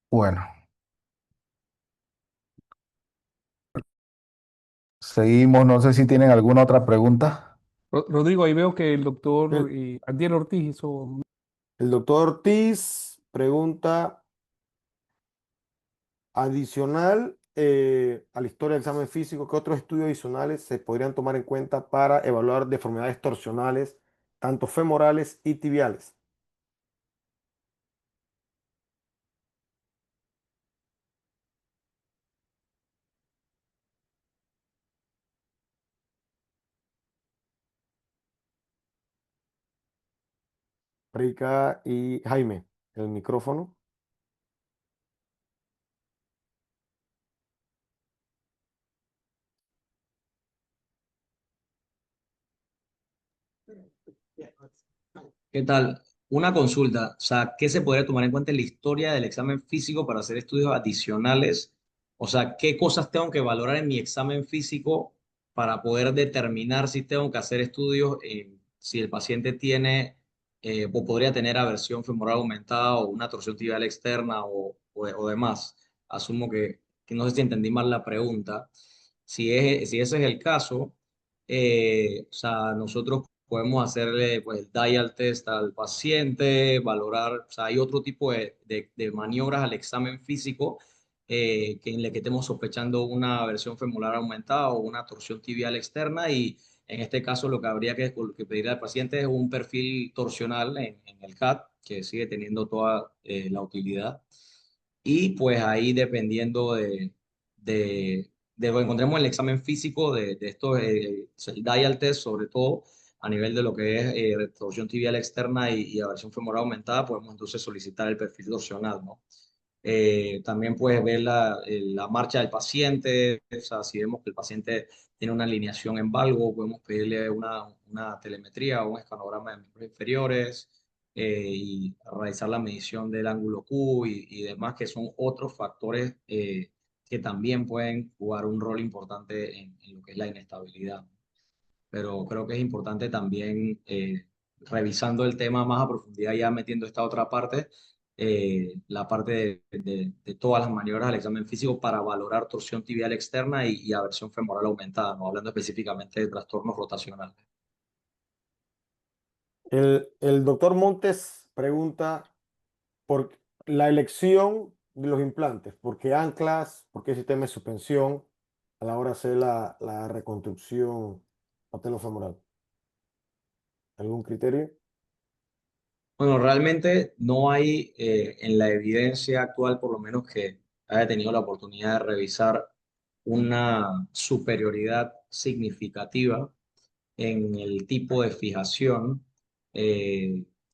Bueno, seguimos. No sé si tienen alguna otra pregunta. Rodrigo, ahí veo que el doctor El, Andiel Ortiz hizo. el doctor Ortiz pregunta, adicional a la historia del examen físico, ¿qué otros estudios adicionales se podrían tomar en cuenta para evaluar deformidades torsionales, tanto femorales y tibiales? Rica y Jaime, el micrófono. ¿Qué tal? Una consulta, o sea, ¿qué se podría tomar en cuenta en la historia del examen físico para hacer estudios adicionales? O sea, ¿qué cosas tengo que valorar en mi examen físico para poder determinar si tengo que hacer estudios, si el paciente tiene o podría tener aversión femoral aumentada o una torsión tibial externa o demás? Asumo que no sé si entendí mal la pregunta. Si ese es el caso, o sea, nosotros podemos hacerle pues, el dial test al paciente, valorar, o sea, hay otro tipo de maniobras al examen físico que en la que estemos sospechando una versión femoral aumentada o una torsión tibial externa y en este caso lo que habría que pedir al paciente es un perfil torsional en el CAT que sigue teniendo toda la utilidad y pues ahí dependiendo de lo que encontremos en el examen físico de estos, el dial test sobre todo, a nivel de lo que es torsión tibial externa y aversión femoral aumentada, podemos entonces solicitar el perfil torsional, ¿no? También puedes ver la marcha del paciente, o sea, si vemos que el paciente tiene una alineación en valgo, podemos pedirle una telemetría o un escanograma de miembros inferiores y realizar la medición del ángulo Q y demás, que son otros factores que también pueden jugar un rol importante en lo que es la inestabilidad. Pero creo que es importante también, revisando el tema más a profundidad, ya metiendo esta otra parte, la parte de todas las maniobras del examen físico para valorar torsión tibial externa y aversión femoral aumentada, no hablando específicamente de trastornos rotacionales. El doctor Montes pregunta por la elección de los implantes, ¿por qué anclas? ¿Por qué sistema de suspensión a la hora de hacer la reconstrucción patellofemoral? ¿Algún criterio? Bueno, realmente no hay en la evidencia actual, por lo menos haya tenido la oportunidad de revisar una superioridad significativa en el tipo de fijación,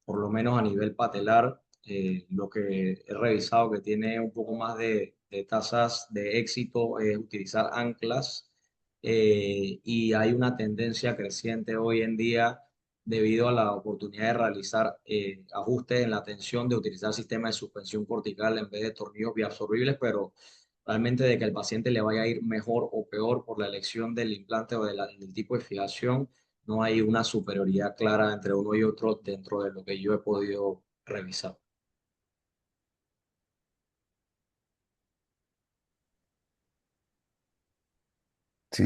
por lo menos a nivel patelar. Lo que he revisado que tiene un poco más de tasas de éxito es utilizar anclas, y hay una tendencia creciente hoy en día debido a la oportunidad de realizar ajustes en la tensión, de utilizar sistemas de suspensión cortical en vez de tornillos biabsorbibles, pero realmente de que el paciente le vaya a ir mejor o peor por la elección del implante o del tipo de fijación, no hay una superioridad clara entre uno y otro dentro de lo que yo he podido revisar. Sí,